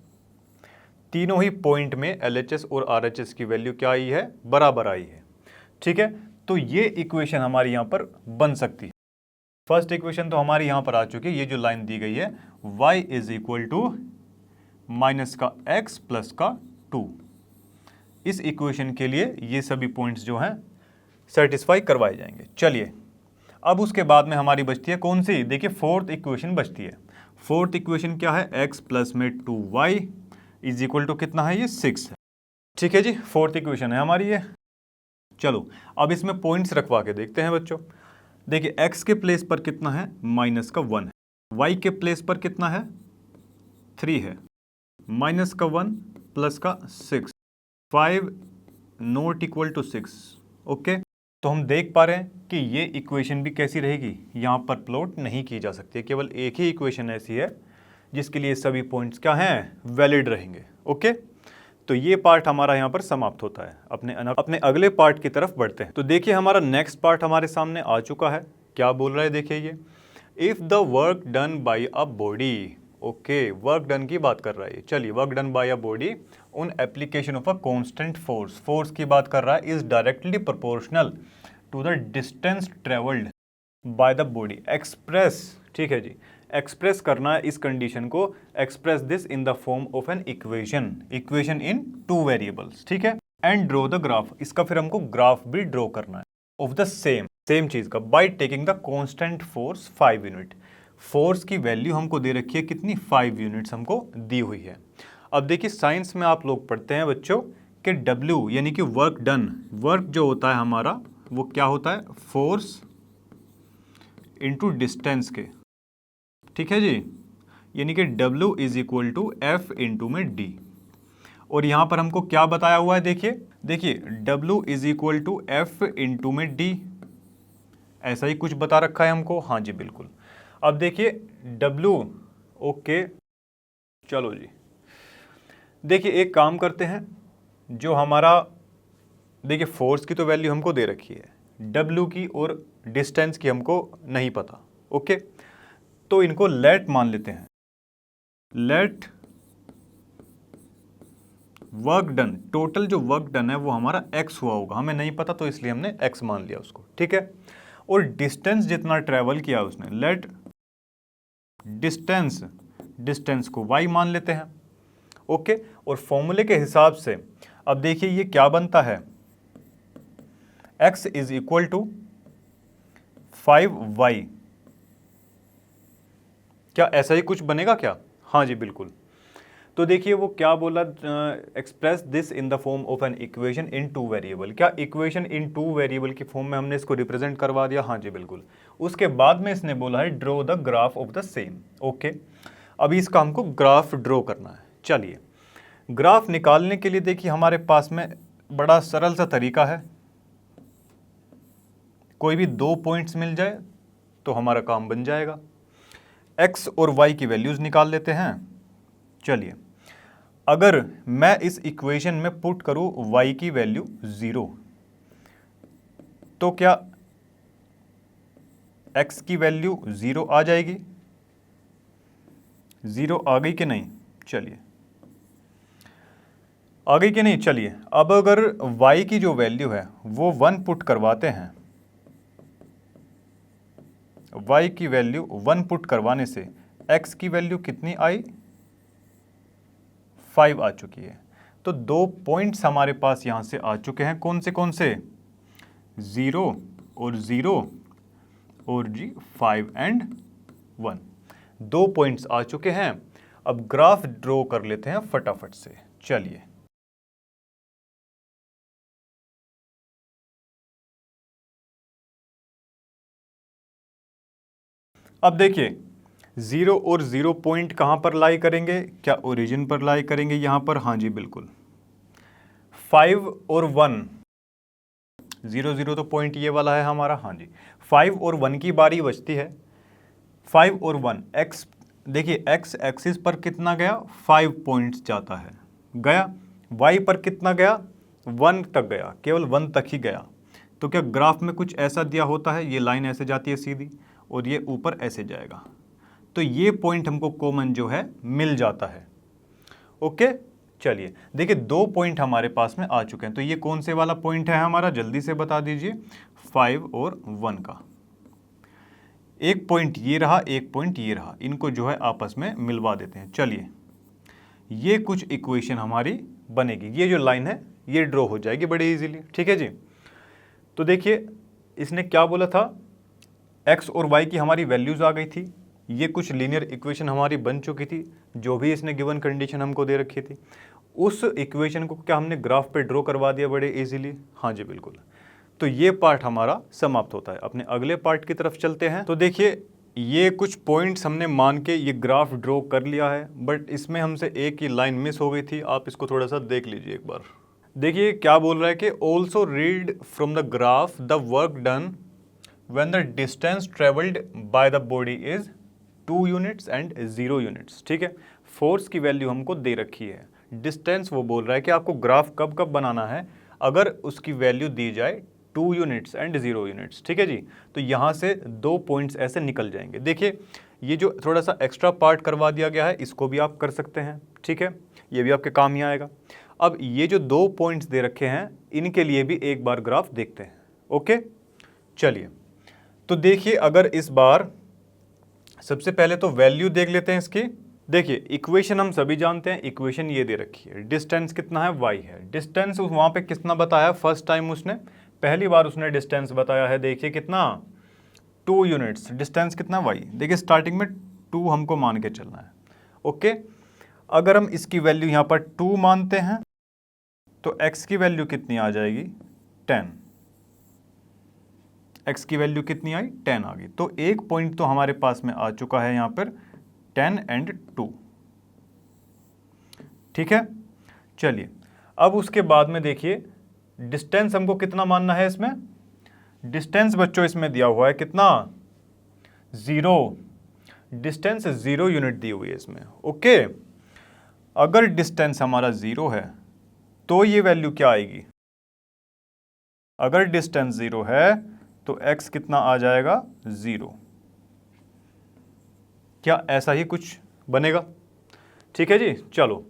तीनों ही पॉइंट में LHS और RHS की वैल्यू क्या आई है, बराबर आई है। ठीक है, तो ये इक्वेशन हमारी यहाँ पर बन सकती है। फर्स्ट इक्वेशन तो हमारी यहाँ पर आ चुकी है, ये जो लाइन दी गई है y is equal to minus का x प्लस का 2। इस इक्वेशन के लिए ये सभी पॉइंट्स जो हैं सेटिस्फाई करवाए जाएंगे। चलिए अब उसके बाद में हमारी बचती है कौन सी, देखिए फोर्थ इक्वेशन बचती है। फोर्थ इक्वेशन क्या है, x प्लस में 2y इज इक्वल टू कितना है, ये 6 है। ठीक है जी, फोर्थ इक्वेशन है हमारी ये। चलो अब इसमें पॉइंट्स रखवा के देखते हैं बच्चों। देखिए x के प्लेस पर कितना है माइनस का 1 है, y के प्लेस पर कितना है 3 है, माइनस का 1 प्लस का 6, 5 नॉट इक्वल टू 6। ओके, तो हम देख पा रहे हैं कि ये इक्वेशन भी कैसी रहेगी, यहाँ पर प्लॉट नहीं की जा सकती। केवल एक ही इक्वेशन ऐसी है जिसके लिए सभी पॉइंट्स क्या हैं, वैलिड रहेंगे। ओके, तो ये पार्ट हमारा यहाँ पर समाप्त होता है। अपने अगले पार्ट की तरफ बढ़ते हैं। तो देखिए हमारा नेक्स्ट पार्ट हमारे सामने आ चुका है। क्या बोल रहा है देखिए ये, if the work done by a body. Okay, work done की बात कर रहा है। चलिए work done by a body on application of a constant force, force की बात कर रहा है, is directly proportional to the distance travelled by the body. Express, ठीक है जी, एक्सप्रेस करना है इस कंडीशन को, express this in the form of an equation in 2 variables. ठीक है, एंड ड्रॉ द ग्राफ, इसका फिर हमको ग्राफ भी ड्रॉ करना है ऑफ द सेम चीज का, by taking the constant force 5 unit. Force की वैल्यू हमको दे रखी है कितनी, 5 यूनिट्स हमको दी हुई है। अब देखिए साइंस में आप लोग पढ़ते हैं बच्चों कि W यानी कि वर्क डन, वर्क जो होता है हमारा वो क्या होता है, फोर्स इंटू डिस्टेंस के। ठीक है जी, यानी कि W is equal to F into में D। और यहां पर हमको क्या बताया हुआ है, देखिए W is equal to F into में D, ऐसा ही कुछ बता रखा है हमको। हाँ जी बिल्कुल। अब देखिए W, ओके चलो जी, देखिए एक काम करते हैं, जो हमारा देखिए फोर्स की तो वैल्यू हमको दे रखी है, W की और डिस्टेंस की हमको नहीं पता। ओके, तो इनको लेट मान लेते हैं, लेट वर्क डन, टोटल जो वर्क डन है वो हमारा x हुआ होगा, हमें नहीं पता तो इसलिए हमने x मान लिया उसको। ठीक है, और डिस्टेंस जितना ट्रेवल किया उसने, लेट डिस्टेंस को y मान लेते हैं। ओके, और फॉर्मूले के हिसाब से अब देखिए ये क्या बनता है, x is equal to 5y। क्या ऐसा ही कुछ बनेगा क्या? हाँ जी बिल्कुल। तो देखिए वो क्या बोला, express this in the form of an equation in two variable. क्या इक्वेशन इन टू वेरिएबल की फॉर्म में हमने इसको रिप्रेजेंट करवा दिया? हाँ जी बिल्कुल। उसके बाद में इसने बोला है draw the graph of the same. Okay, अभी इसका हमको ग्राफ ड्रॉ करना है। चलिए, ग्राफ निकालने के लिए देखिए हमारे पास में बड़ा सरल सा तरीका है। कोई भी 2 पॉइंट्स मिल जाए तो हमारा काम बन जाएगा। x और y की वैल्यूज निकाल लेते हैं। चलिए, अगर मैं इस इक्वेशन में पुट करूं y की वैल्यू 0, तो क्या x की वैल्यू 0 आ जाएगी? 0 आ गई कि नहीं? चलिए, आ गई कि नहीं? चलिए, अब अगर y की जो वैल्यू है वो 1 पुट करवाते हैं, y की वैल्यू 1 पुट करवाने से x की वैल्यू कितनी आई? 5 आ चुकी है। तो 2 पॉइंट्स हमारे पास यहां से आ चुके हैं। कौन से? 0 और 0 और जी 5 एंड 1। 2 पॉइंट्स आ चुके हैं। अब ग्राफ ड्रॉ कर लेते हैं फटाफट से। चलिए, अब देखिए 0 और 0 पॉइंट कहां पर लाई करेंगे? क्या ओरिजिन पर लाई करेंगे यहां पर? हाँ जी बिल्कुल। 5 और 1, 0 0 तो पॉइंट ये वाला है हमारा। हाँ जी, 5 और 1 की बारी बचती है। 5 और 1, x देखिए x एक्सिस पर कितना गया? 5 पॉइंट्स जाता है, गया। y पर कितना गया? 1 तक गया, केवल 1 तक ही गया। तो क्या ग्राफ में कुछ ऐसा दिया होता है? ये लाइन ऐसे जाती है सीधी और ये ऊपर ऐसे जाएगा। तो ये पॉइंट हमको कॉमन जो है मिल जाता है। ओके, चलिए देखिए 2 पॉइंट हमारे पास में आ चुके हैं। तो ये कौन से वाला पॉइंट है हमारा? जल्दी से बता दीजिए। 5 और 1 का। एक पॉइंट ये रहा, एक पॉइंट ये रहा, इनको जो है आपस में मिलवा देते हैं। चलिए, ये कुछ इक्वेशन हमारी बनेगी। ये जो लाइन है ये ड्रॉ हो जाएगी बड़े इजीली। ठीक है जी। तो देखिए इसने क्या बोला था, x और y की हमारी वैल्यूज आ गई थी। ये कुछ लीनियर इक्वेशन हमारी बन चुकी थी, जो भी इसने गिवन कंडीशन हमको दे रखी थी। उस इक्वेशन को क्या हमने ग्राफ पे ड्रॉ करवा दिया बड़े इजीली? हाँ जी बिल्कुल। तो ये पार्ट हमारा समाप्त होता है। अपने अगले पार्ट की तरफ चलते हैं। तो देखिए ये कुछ पॉइंट्स हमने मान के ये ग्राफ ड्रॉ कर लिया है, बट इसमें हमसे एक ही लाइन मिस हो गई थी। आप इसको थोड़ा सा देख लीजिए एक बार। देखिए क्या बोल रहा है कि also read from the graph the work done when the distance traveled by the body is 2 units and 0 units। ठीक है, फोर्स की वैल्यू हमको दे रखी है, डिस्टेंस वो बोल रहा है कि आपको ग्राफ कब कब बनाना है अगर उसकी वैल्यू दी जाए 2 यूनिट्स एंड 0 यूनिट्स। ठीक है जी। तो यहाँ से 2 पॉइंट्स ऐसे निकल जाएंगे। देखिए ये जो थोड़ा सा एक्स्ट्रा पार्ट करवा दिया गया है इसको भी आप कर सकते हैं। ठीक है, ये भी आपके काम ही आएगा। अब ये जो 2 पॉइंट्स दे रखे हैं इनके लिए भी एक बार ग्राफ देखते हैं। ओके, चलिए तो देखिए अगर इस बार सबसे पहले तो वैल्यू देख लेते हैं इसकी। देखिए इक्वेशन हम सभी जानते हैं, इक्वेशन ये दे रखी है, डिस्टेंस कितना है? y है। डिस्टेंस वहाँ पे कितना बताया? फर्स्ट टाइम उसने पहली बार उसने डिस्टेंस बताया है, देखिए कितना? 2 यूनिट्स। डिस्टेंस कितना? y। देखिए स्टार्टिंग में 2 हमको मान के चलना है। ओके, अगर हम इसकी वैल्यू यहाँ पर 2 मानते हैं तो x की वैल्यू कितनी आ जाएगी? 10। x की वैल्यू कितनी आई? 10 आ गई। तो एक पॉइंट तो हमारे पास में आ चुका है यहाँ पर 10 एंड 2। ठीक है, चलिए अब उसके बाद में देखिए डिस्टेंस हमको कितना मानना है इसमें? डिस्टेंस बच्चों इसमें दिया हुआ है कितना? 0। डिस्टेंस 0 यूनिट दी हुई है इसमें। ओके, अगर डिस्टेंस हमारा 0 है तो ये वैल्यू क्या आएगी? अगर डिस्टेंस 0 है तो x कितना आ जाएगा? 0। क्या ऐसा ही कुछ बनेगा? ठीक है जी। चलो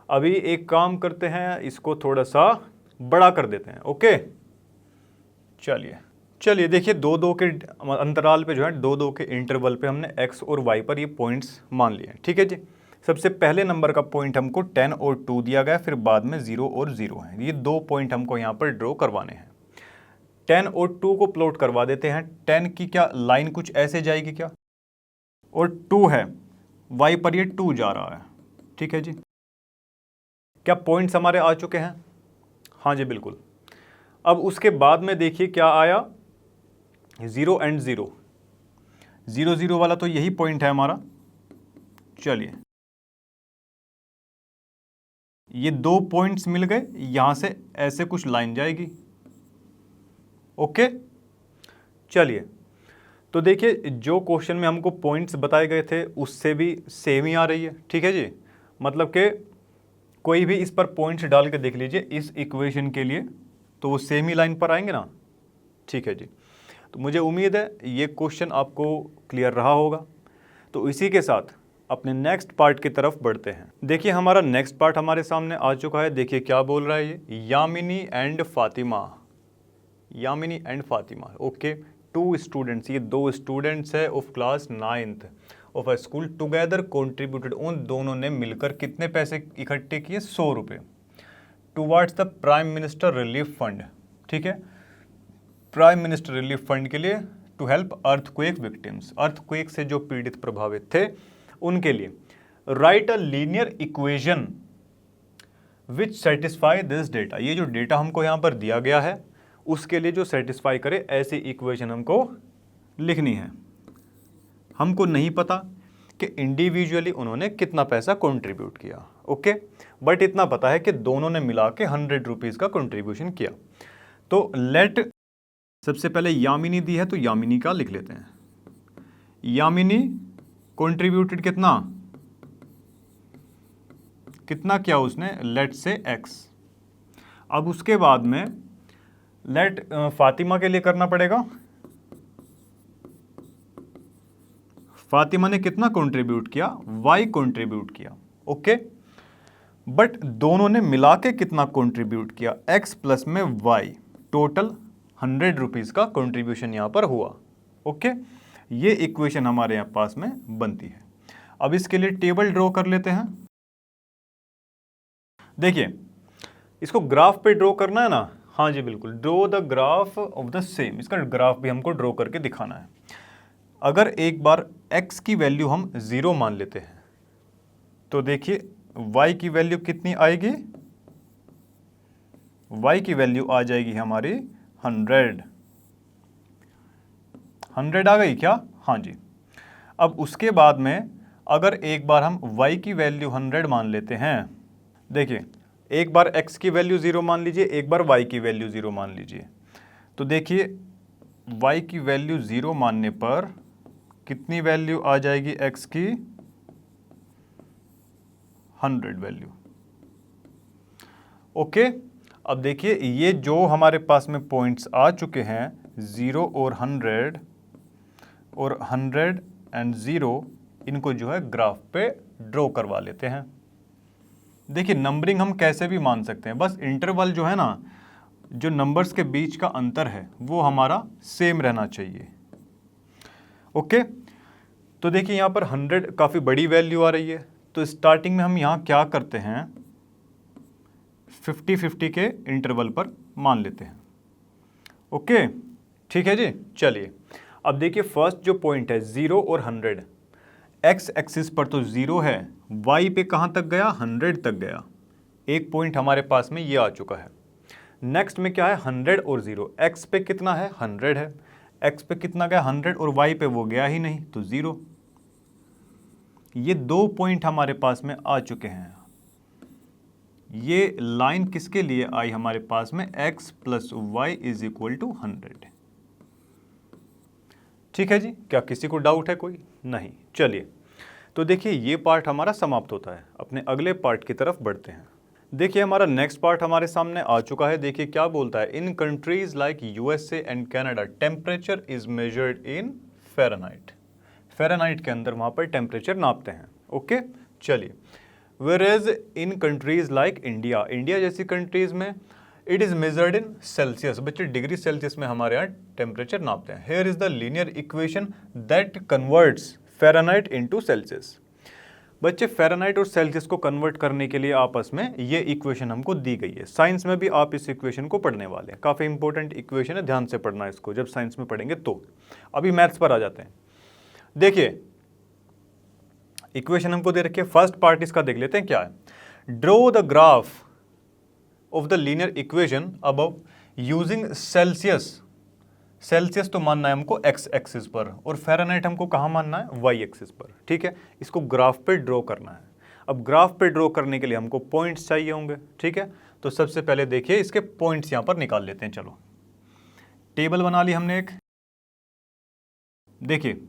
अभी एक काम करते हैं, इसको थोड़ा सा बड़ा कर देते हैं। ओके, चलिए देखिए 2-2 के अंतराल पे जो है 2-2 के इंटरवल पे हमने x और y पर ये पॉइंट्स मान लिए हैं। ठीक है जी। सबसे पहले नंबर का पॉइंट हमको 10 और 2 दिया गया, फिर बाद में 0 और 0 है। ये 2 पॉइंट हमको यहाँ पर ड्रॉ करवाने हैं। 10 और 2 को प्लॉट करवा देते हैं। 10 की क्या लाइन कुछ ऐसे जाएगी क्या, और 2 है, y पर ये 2 जा रहा है। ठीक है जी, क्या पॉइंट्स हमारे आ चुके हैं? हाँ जी बिल्कुल। अब उसके बाद में देखिए क्या आया, 0 एंड 0, 0 0 वाला तो यही पॉइंट है हमारा। चलिए, ये 2 पॉइंट्स मिल गए, यहां से ऐसे कुछ लाइन जाएगी। ओके, चलिए, तो देखिए जो क्वेश्चन में हमको पॉइंट्स बताए गए थे उससे भी सेम ही आ रही है। ठीक है जी, मतलब कि कोई भी इस पर पॉइंट्स डाल के देख लीजिए इस इक्वेशन के लिए, तो वो सेम ही लाइन पर आएंगे ना। ठीक है जी, तो मुझे उम्मीद है ये क्वेश्चन आपको क्लियर रहा होगा। तो इसी के साथ अपने नेक्स्ट पार्ट की तरफ बढ़ते हैं। देखिए हमारा नेक्स्ट पार्ट हमारे सामने आ चुका है। देखिए क्या बोल रहा है ये, Yamini and Fatima, Yamini and Fatima. Okay, 2 students, ये 2 स्टूडेंट्स है of class 9th of a school together contributed, उन दोनों ने मिलकर कितने पैसे इकट्ठे किए, 100 रुपये, towards the prime minister relief fund. ठीक है, प्राइम मिनिस्टर रिलीफ फंड के लिए, to help earthquake victims, earthquake से जो पीड़ित प्रभावित थे उनके लिए। Write a linear equation which satisfy this data, ये जो डेटा हमको यहाँ पर दिया गया है उसके लिए जो सेटिस्फाई करे ऐसी इक्वेशन हमको लिखनी है। हमको नहीं पता कि इंडिविजुअली उन्होंने कितना पैसा कंट्रीब्यूट किया। ओके, बट इतना पता है कि दोनों ने मिला के 100 रुपीज़ का कंट्रीब्यूशन किया। तो लेट, सबसे पहले यामिनी दी है तो यामिनी का लिख लेते हैं। यामिनी कंट्रीब्यूटेड कितना, कितना किया उसने, लेट से x। अब उसके बाद में लेट फातिमा के लिए करना पड़ेगा, फातिमा ने कितना कंट्रीब्यूट किया, y कंट्रीब्यूट किया। ओके, बट दोनों ने मिला के कितना कंट्रीब्यूट किया, x प्लस में y, टोटल 100 रुपीज़ का कंट्रीब्यूशन यहाँ पर हुआ। ओके, ये इक्वेशन हमारे यहाँ पास में बनती है। अब इसके लिए टेबल ड्रॉ कर लेते हैं। देखिए इसको ग्राफ पे ड्रॉ करना है ना, हाँ जी बिल्कुल, draw the graph of the same, इसका ग्राफ भी हमको ड्रॉ करके दिखाना है। अगर एक बार x की वैल्यू हम 0 मान लेते हैं तो देखिए y की वैल्यू कितनी आएगी, y की वैल्यू आ जाएगी हमारी 100। 100 आ गई क्या, हाँ जी। अब उसके बाद में अगर एक बार हम y की वैल्यू 100 मान लेते हैं, देखिए एक बार x की वैल्यू 0 मान लीजिए, एक बार y की वैल्यू 0 मान लीजिए, तो देखिए y की वैल्यू 0 मानने पर कितनी वैल्यू आ जाएगी x की, 100 वैल्यू। ओके, अब देखिए ये जो हमारे पास में पॉइंट्स आ चुके हैं 0 और 100 और 100 एंड 0, इनको जो है ग्राफ पे ड्रॉ करवा लेते हैं। देखिए नंबरिंग हम कैसे भी मान सकते हैं, बस इंटरवल जो है ना, जो नंबर्स के बीच का अंतर है वो हमारा सेम रहना चाहिए। ओके, तो देखिए यहाँ पर 100 काफ़ी बड़ी वैल्यू आ रही है, तो स्टार्टिंग में हम यहाँ क्या करते हैं, 50-50 के इंटरवल पर मान लेते हैं। ओके, ठीक है जी। चलिए अब देखिए फर्स्ट जो पॉइंट है 0 और 100, एक्स एक्सिस पर तो 0 है, वाई पे कहाँ तक गया, 100 तक गया। एक पॉइंट हमारे पास में ये आ चुका है। नेक्स्ट में क्या है, 100 और 0, एक्स पे कितना है, 100 है, एक्स पे कितना गया 100 और वाई पे वो गया ही नहीं तो 0। ये 2 पॉइंट हमारे पास में आ चुके हैं। ये लाइन किसके लिए आई हमारे पास में, x plus y is equal to 100। ठीक है जी, क्या किसी को डाउट है कोई, नहीं। चलिए तो देखिए ये पार्ट हमारा समाप्त होता है, अपने अगले पार्ट की तरफ बढ़ते हैं। देखिए हमारा नेक्स्ट पार्ट हमारे सामने आ चुका है। देखिए क्या बोलता है, in countries like USA and Canada temperature is measured in Fahrenheit. Fahrenheit के अंदर वहाँ पर टेम्परेचर नापते हैं। ओके, चलिए whereas इन कंट्रीज लाइक इंडिया, इंडिया जैसी कंट्रीज में it is measured in Celsius. बच्चे डिग्री सेल्सियस में हमारे यहाँ टेम्परेचर नापते हैं। Here is the linear equation that converts Fahrenheit into Celsius. बच्चे फ़ारेनहाइट और सेल्सियस को कन्वर्ट करने के लिए आपस में ये इक्वेशन हमको दी गई है। साइंस में भी आप इस इक्वेशन को पढ़ने वाले हैं, काफ़ी इंपॉर्टेंट इक्वेशन है, ध्यान से पढ़ना इसको जब साइंस में पढ़ेंगे तो। अभी मैथ्स पर आ जाते हैं। देखिए इक्वेशन हमको दे रखी है, फर्स्ट पार्ट इसका देख लेते हैं क्या है। Draw the graph of the linear equation above using Celsius. Celsius तो मानना है हमको एक्स एक्सिस पर और फ़ारेनहाइट हमको कहाँ मानना है, वाई एक्सिस पर। ठीक है, इसको ग्राफ पे ड्रॉ करना है। अब ग्राफ पे ड्रॉ करने के लिए हमको पॉइंट्स चाहिए होंगे। ठीक है, तो सबसे पहले देखिए इसके पॉइंट्स यहाँ पर निकाल लेते हैं। चलो टेबल बना ली हमने एक। देखिए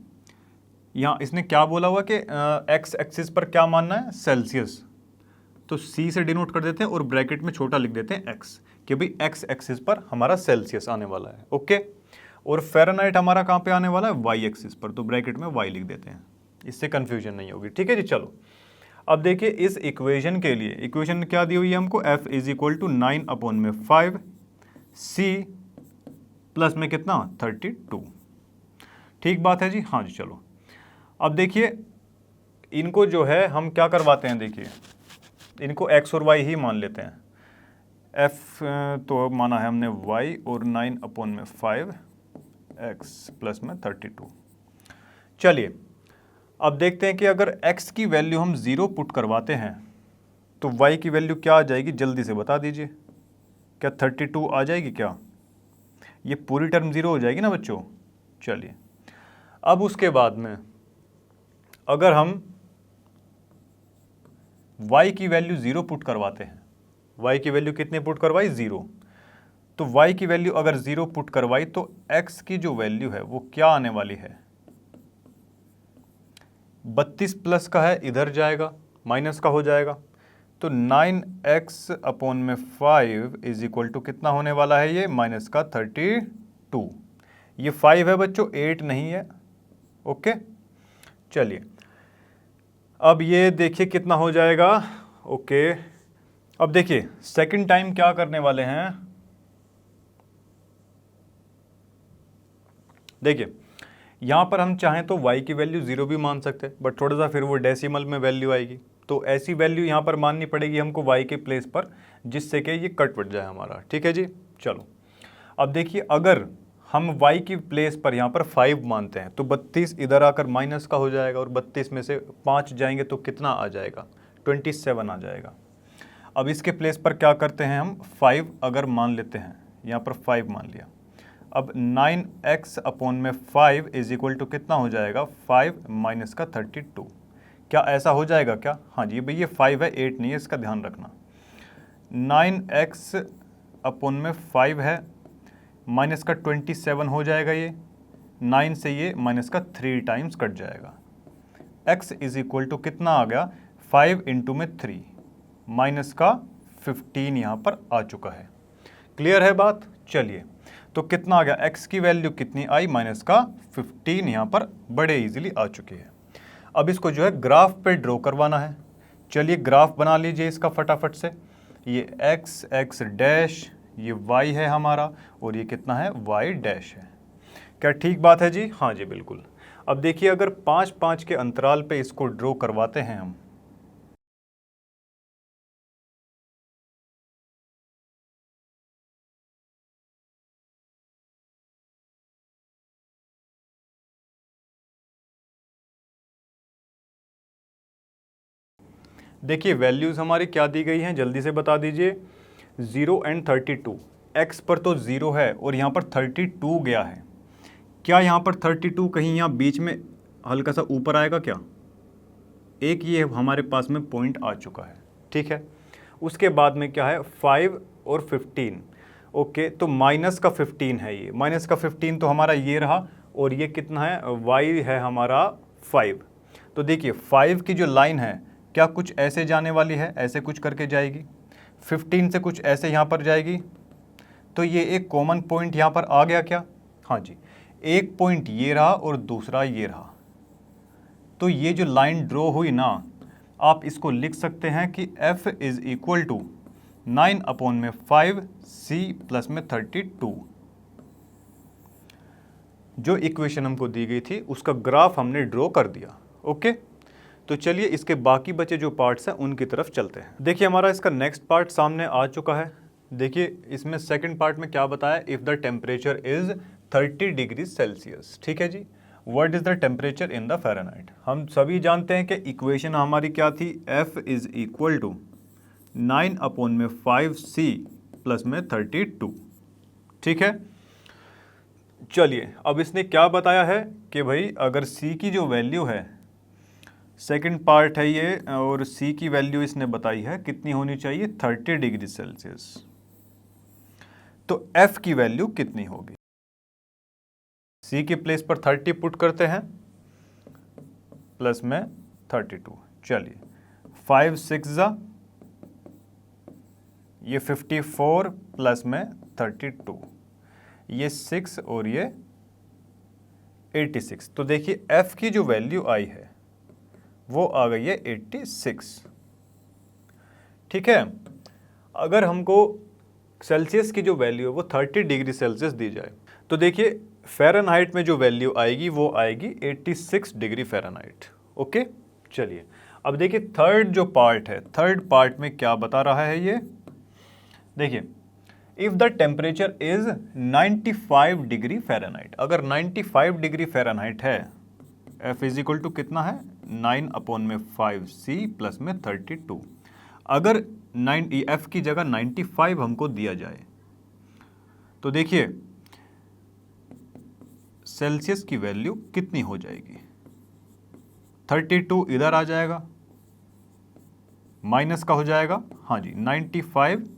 यहाँ इसने क्या बोला हुआ कि एक्स एक्सिस पर क्या मानना है, सेल्सियस। तो सी से डिनोट कर देते हैं और ब्रैकेट में छोटा लिख देते हैं एक्स, कि भाई एक्स एक्सिस पर हमारा सेल्सियस आने वाला है। ओके, और फ़ारेनहाइट हमारा कहाँ पे आने वाला है, वाई एक्सिस पर, तो ब्रैकेट में वाई लिख देते हैं, इससे कंफ्यूजन नहीं होगी। ठीक है जी। चलो अब देखिए इस इक्वेशन के लिए इक्वेशन क्या दी हुई है हमको, f is equal to 9/5 c plus में कितना 32। ठीक बात है जी। हाँ जी। चलो अब देखिए इनको जो है हम क्या करवाते हैं, देखिए इनको x और y ही मान लेते हैं। f तो माना है हमने y और 9/5 x प्लस में 32। चलिए अब देखते हैं कि अगर x की वैल्यू हम 0 पुट करवाते हैं तो y की वैल्यू क्या आ जाएगी, जल्दी से बता दीजिए। क्या 32 आ जाएगी क्या? ये पूरी टर्म 0 हो जाएगी ना बच्चों। चलिए अब उसके बाद में अगर हम y की वैल्यू 0 पुट करवाते हैं, y की वैल्यू कितनी पुट करवाई, 0। तो y की वैल्यू अगर 0 पुट करवाई तो x की जो वैल्यू है वो क्या आने वाली है, 32 प्लस का है इधर जाएगा, माइनस का हो जाएगा। तो 9x/5 इज इक्वल टू कितना होने वाला है, ये माइनस का 32। ये 5 है बच्चों, 8 नहीं है। ओके चलिए अब ये देखिए कितना हो जाएगा। ओके अब देखिए सेकंड टाइम क्या करने वाले हैं, देखिए यहाँ पर हम चाहें तो y की वैल्यू 0 भी मान सकते हैं, बट थोड़ा सा फिर वो डेसिमल में वैल्यू आएगी, तो ऐसी वैल्यू यहाँ पर माननी पड़ेगी हमको y के प्लेस पर, जिससे कि ये कट वट जाए हमारा। ठीक है जी। चलो अब देखिए अगर हम y की प्लेस पर यहाँ पर 5 मानते हैं तो 32 इधर आकर माइनस का हो जाएगा और 32 में से 5 जाएंगे तो कितना आ जाएगा, 27 आ जाएगा। अब इसके प्लेस पर क्या करते हैं हम, 5 अगर मान लेते हैं, यहाँ पर 5 मान लिया। अब 9x/5 इज इक्वल टू कितना हो जाएगा, 5 माइनस का 32। क्या ऐसा हो जाएगा क्या? हाँ जी भाई, ये 5 है 8 नहीं है, इसका ध्यान रखना। 9x/5 है, माइनस का 27 हो जाएगा, ये 9 से ये माइनस का 3 टाइम्स कट जाएगा। x इज इक्वल टू कितना आ गया, 5 इंटू में 3 माइनस का 15 यहाँ पर आ चुका है। क्लियर है बात। चलिए तो कितना आ गया, x की वैल्यू कितनी आई, माइनस का 15 यहाँ पर बड़े इजीली आ चुकी है। अब इसको जो है ग्राफ पे ड्रॉ करवाना है। चलिए ग्राफ बना लीजिए इसका फटाफट से। ये x डैश, ये y है हमारा, और ये कितना है, y डैश है। क्या ठीक बात है जी? हाँ जी बिल्कुल। अब देखिए अगर 5-5 के अंतराल पे इसको ड्रॉ करवाते हैं हम, देखिए वैल्यूज़ हमारी क्या दी गई हैं, जल्दी से बता दीजिए। 0 एंड 32। x पर तो 0 है और यहाँ पर 32 गया है। क्या यहाँ पर 32 कहीं यहाँ बीच में हल्का सा ऊपर आएगा क्या? एक ये हमारे पास में पॉइंट आ चुका है। ठीक है, उसके बाद में क्या है, 5 और 15। ओके तो माइनस का 15 है, ये माइनस का 15 तो हमारा ये रहा, और ये कितना है, y है हमारा 5। तो देखिए 5 की जो लाइन है क्या कुछ ऐसे जाने वाली है, ऐसे कुछ करके जाएगी, 15 से कुछ ऐसे यहाँ पर जाएगी। तो ये एक कॉमन पॉइंट यहाँ पर आ गया क्या? हाँ जी, एक पॉइंट ये रहा और दूसरा ये रहा। तो ये जो लाइन ड्रॉ हुई ना, आप इसको लिख सकते हैं कि f is equal to 9/5 c plus में 32। जो इक्वेशन हमको दी गई थी उसका ग्राफ हमने ड्रॉ कर दिया। ओके तो चलिए इसके बाकी बचे जो पार्ट्स हैं उनकी तरफ चलते हैं। देखिए हमारा इसका नेक्स्ट पार्ट सामने आ चुका है। देखिए इसमें सेकंड पार्ट में क्या बताया, if the temperature is 30 degree Celsius. ठीक है जी, what is the temperature in the Fahrenheit. हम सभी जानते हैं कि इक्वेशन हमारी क्या थी, F is equal to 9/5C plus में 32। ठीक है, चलिए अब इसने क्या बताया है कि भाई अगर C की जो वैल्यू है, सेकंड पार्ट है ये, और C की वैल्यू इसने बताई है कितनी होनी चाहिए, 30 डिग्री सेल्सियस। तो F की वैल्यू कितनी होगी, C के प्लेस पर 30 पुट करते हैं प्लस में 32। चलिए 5 6 जा, ये 54 प्लस में 32, ये 6 और ये 86। तो देखिए F की जो वैल्यू आई है वो आ गई है 86। ठीक है, अगर हमको सेल्सियस की जो वैल्यू है वो 30 डिग्री सेल्सियस दी जाए तो देखिए फ़ारेनहाइट में जो वैल्यू आएगी वो आएगी 86 डिग्री फ़ारेनहाइट। ओके, चलिए अब देखिए थर्ड जो पार्ट है, थर्ड पार्ट में क्या बता रहा है ये, देखिए if the temperature is 95 degree Fahrenheit. अगर 95 डिग्री फ़ारेनहाइट है, F इज इक्वल टू कितना है, 9/5C प्लस में 32। अगर F की जगह 95 हमको दिया जाए तो देखिए सेल्सियस की वैल्यू कितनी हो जाएगी, 32 इधर आ जाएगा, माइनस का हो जाएगा, हाँ जी 95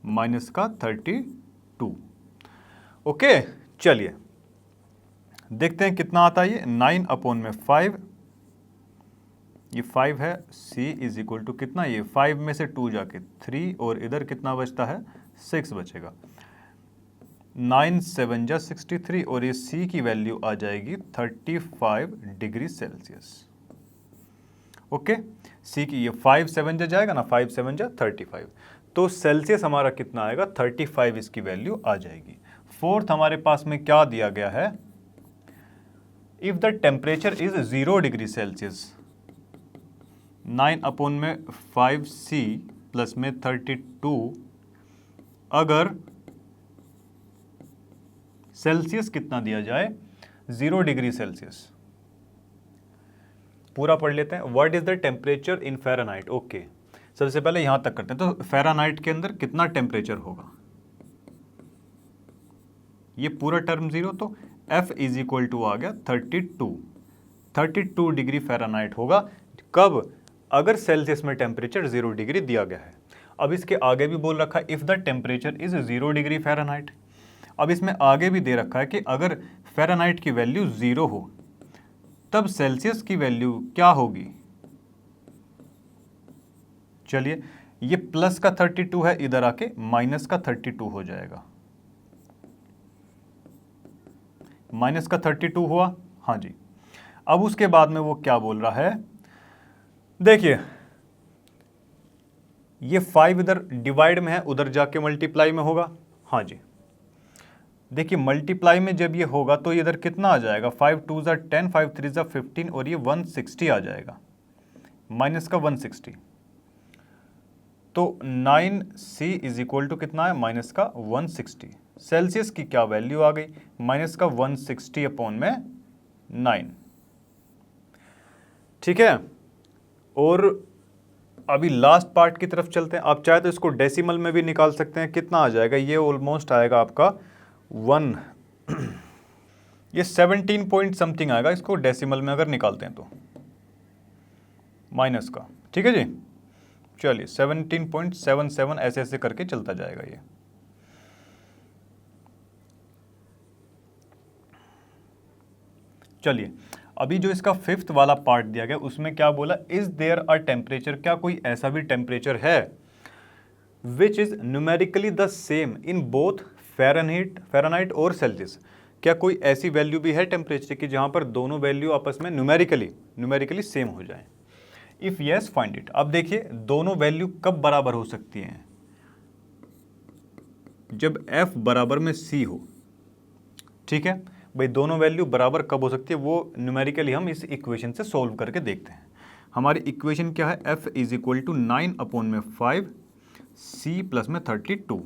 माइनस का 32। ओके, चलिए देखते हैं कितना आता है ये, 9/5, ये 5 है, C इज इक्वल टू कितना, ये 5 में से 2 जाके 3 और इधर कितना बचता है, 6 बचेगा, 9 7 जा 63 और ये C की वैल्यू आ जाएगी 35 डिग्री सेल्सियस। ओके, C की ये 5 7 जा जाएगा ना, 5 7 जा 35, तो सेल्सियस हमारा कितना आएगा, 35 इसकी वैल्यू आ जाएगी। फोर्थ हमारे पास में क्या दिया गया है, if the temperature is 0 degree Celsius, 9/5C plus में 32, अगर सेल्सियस कितना दिया जाए, 0 डिग्री सेल्सियस। पूरा पढ़ लेते हैं, what is the temperature in Fahrenheit. Okay, सबसे पहले यहां तक करते हैं, तो फ़ारेनहाइट के अंदर कितना टेम्परेचर होगा, ये पूरा टर्म 0, तो F इज इक्वल टू आ गया 32 डिग्री फ़ारेनहाइट होगा। कब, अगर सेल्सियस में टेम्परेचर 0 डिग्री दिया गया है। अब इसके आगे भी बोल रखा है if the temperature is 0 degree Fahrenheit. अब इसमें आगे भी दे रखा है कि अगर फ़ारेनहाइट की वैल्यू 0 हो तब सेल्सियस की वैल्यू क्या होगी। चलिए ये प्लस का 32 है, इधर आके माइनस का 32 हो जाएगा, माइनस का 32 हुआ, हाँ जी। अब उसके बाद में वो क्या बोल रहा है, देखिए ये 5 इधर डिवाइड में है, उधर जाके मल्टीप्लाई में होगा, हाँ जी। देखिए मल्टीप्लाई में जब ये होगा तो इधर कितना आ जाएगा, 5 2 ज़ा 10, 5 3 ज़ा 15 और ये 160 आ जाएगा, माइनस का 160। तो 9C इज इक्वल टू कितना है, माइनस का 160। सेल्सियस की क्या वैल्यू आ गई, माइनस का 160 अपॉन में 9। ठीक है, और अभी लास्ट पार्ट की तरफ चलते हैं। आप चाहे तो इसको डेसिमल में भी निकाल सकते हैं, कितना आ जाएगा, ये ऑलमोस्ट आएगा आपका 1 ये 17 पॉइंट समथिंग आएगा, इसको डेसिमल में अगर निकालते हैं तो माइनस का। ठीक है जी, चलिए 17.77 ऐसे ऐसे करके चलता जाएगा ये। चलिए अभी जो इसका फिफ्थ वाला पार्ट दिया गया उसमें क्या बोला, इज देयर अ टेम्परेचर, क्या कोई ऐसा भी टेम्परेचर है which is numerically the same in both Fahrenheit और सेल्सियस। क्या कोई ऐसी वैल्यू भी है टेम्परेचर की जहां पर दोनों वैल्यू आपस में न्यूमेरिकली सेम हो जाए। If yes find it. अब देखिए दोनों वैल्यू कब बराबर हो सकती हैं, जब F बराबर में C हो। ठीक है भाई, दोनों वैल्यू बराबर कब हो सकती है वो न्यूमेरिकली हम इस इक्वेशन से सोल्व करके देखते हैं। हमारी इक्वेशन क्या है, f is equal to 9/5 c plus में 32।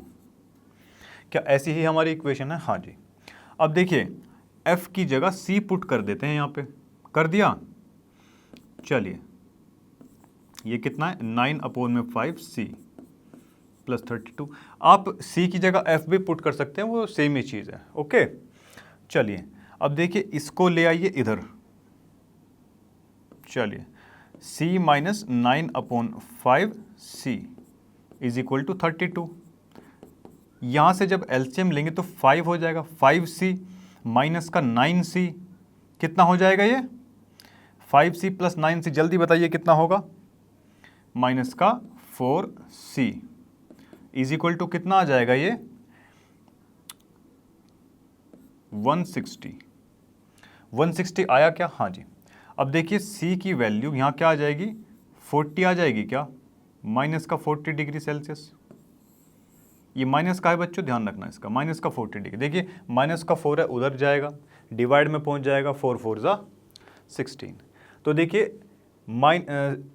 क्या ऐसी ही हमारी इक्वेशन है? हाँ जी। अब देखिए f की जगह c पुट कर देते हैं, यहाँ पे कर दिया। चलिए ये कितना है, 9/5 c प्लस 32। आप c की जगह f भी पुट कर सकते हैं, वो सेम ही चीज़ है। ओके चलिए अब देखिए इसको ले आइए इधर। चलिए c minus 9/5 c is equal to 32। यहाँ से जब एलसीएम लेंगे तो 5 हो जाएगा, 5c माइनस का 9c कितना हो जाएगा ये, 5c प्लस 9c, जल्दी बताइए कितना होगा, माइनस का 4c इज इक्वल टू कितना आ जाएगा ये, 160। 160 आया क्या? हाँ जी। अब देखिए c की वैल्यू यहाँ क्या आ जाएगी, 40 आ जाएगी क्या, माइनस का 40 डिग्री सेल्सियस। ये माइनस का है बच्चों, ध्यान रखना इसका, माइनस का 40 डिग्री। देखिए माइनस का 4 है, उधर जाएगा, डिवाइड में पहुँच जाएगा, 4 4 जा 16। तो देखिए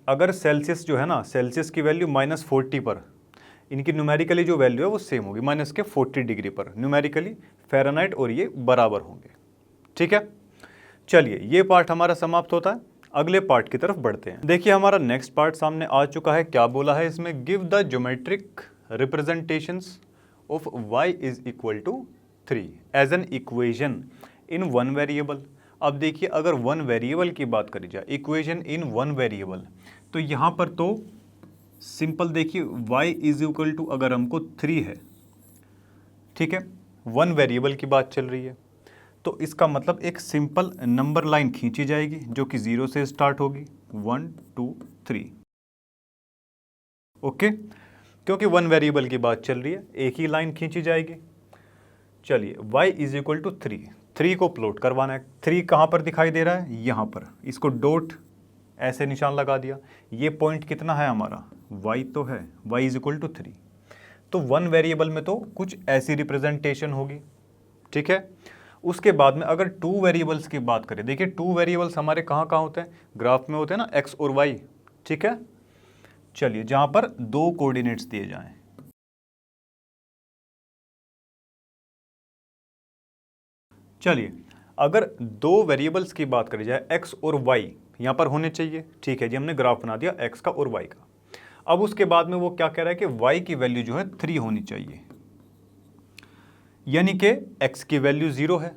अगर सेल्सियस जो है ना, सेल्सियस की वैल्यू -40 पर, इनकी न्यूमेरिकली जो वैल्यू है वो सेम होगी, माइनस के 40 डिग्री पर न्यूमेरिकली फ़ारेनहाइट, और ये बराबर होंगे। ठीक है चलिए ये पार्ट हमारा समाप्त होता है, अगले पार्ट की तरफ बढ़ते हैं। देखिए हमारा नेक्स्ट पार्ट सामने आ चुका है। क्या बोला है इसमें, give the geometric representations of y is equal to 3 as an equation in one variable. अब देखिए अगर वन वेरिएबल की बात करी जाए, इक्वेशन इन वन वेरिएबल, तो यहाँ पर तो सिंपल देखिए y इज इक्वल टू अगर हमको 3 है, ठीक है, वन वेरिएबल की बात चल रही है, तो इसका मतलब एक सिंपल नंबर लाइन खींची जाएगी जो कि 0 से स्टार्ट होगी, 1 2 3। ओके क्योंकि वन वेरिएबल की बात चल रही है, एक ही लाइन खींची जाएगी। चलिए y इज इक्वल टू 3 को प्लॉट करवाना है। 3 कहाँ पर दिखाई दे रहा है, यहाँ पर, इसको डॉट ऐसे निशान लगा दिया। ये पॉइंट कितना है हमारा, y तो है, y इज इक्वल टू 3। तो वन वेरिएबल में तो कुछ ऐसी रिप्रेजेंटेशन होगी। ठीक है, उसके बाद में अगर टू वेरिएबल्स की बात करें, देखिए टू वेरिएबल्स हमारे कहाँ कहाँ होते हैं, ग्राफ में होते हैं ना, x और y। ठीक है चलिए जहाँ पर दो कोऑर्डिनेट्स दिए जाएं, चलिए अगर दो वेरिएबल्स की बात करी जाए, x और y यहाँ पर होने चाहिए। ठीक है जी, हमने ग्राफ बना दिया x का और y का। अब उसके बाद में वो क्या कह रहा है कि y की वैल्यू जो है 3 होनी चाहिए, यानी कि x की वैल्यू 0 है।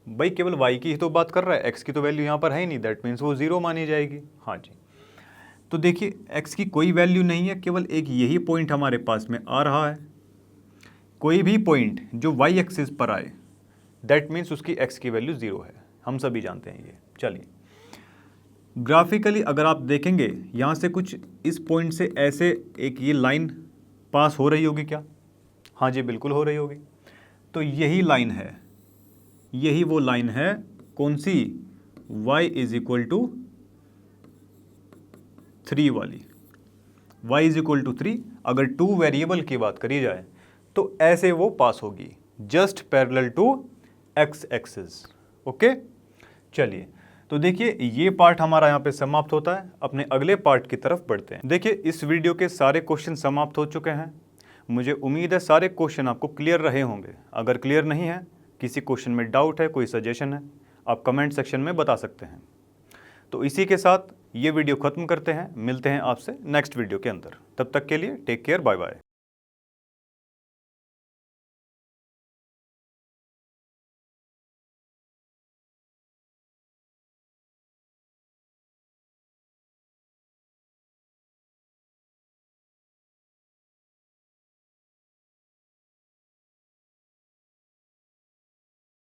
भाई केवल y की ही तो बात कर रहा है, x की तो वैल्यू यहाँ पर है ही नहीं, दैट मीन्स वो 0 मानी जाएगी। हाँ जी, तो देखिए x की कोई वैल्यू नहीं है, केवल एक यही पॉइंट हमारे पास में आ रहा है। कोई भी पॉइंट जो y एक्सिस पर आए, दैट मीन्स उसकी x की वैल्यू 0 है, हम सभी जानते हैं ये। चलिए ग्राफिकली अगर आप देखेंगे, यहाँ से कुछ इस पॉइंट से ऐसे एक ये लाइन पास हो रही होगी क्या, हाँ जी बिल्कुल हो रही होगी। तो यही लाइन है, यही वो लाइन है, कौन सी, y इज इक्वल टू 3 वाली, y इज इक्वल टू 3। अगर टू वेरिएबल की बात करी जाए तो ऐसे वो पास होगी, just parallel to x axis. Okay चलिए तो देखिए ये पार्ट हमारा यहाँ पे समाप्त होता है, अपने अगले पार्ट की तरफ बढ़ते हैं। देखिए इस वीडियो के सारे क्वेश्चन समाप्त हो चुके हैं। मुझे उम्मीद है सारे क्वेश्चन आपको क्लियर रहे होंगे। अगर क्लियर नहीं है, किसी क्वेश्चन में डाउट है, कोई सजेशन है, आप कमेंट सेक्शन में बता सकते हैं। तो इसी के साथ ये वीडियो ख़त्म करते हैं, मिलते हैं आपसे नेक्स्ट वीडियो के अंदर। तब तक के लिए टेक केयर, बाय बाय।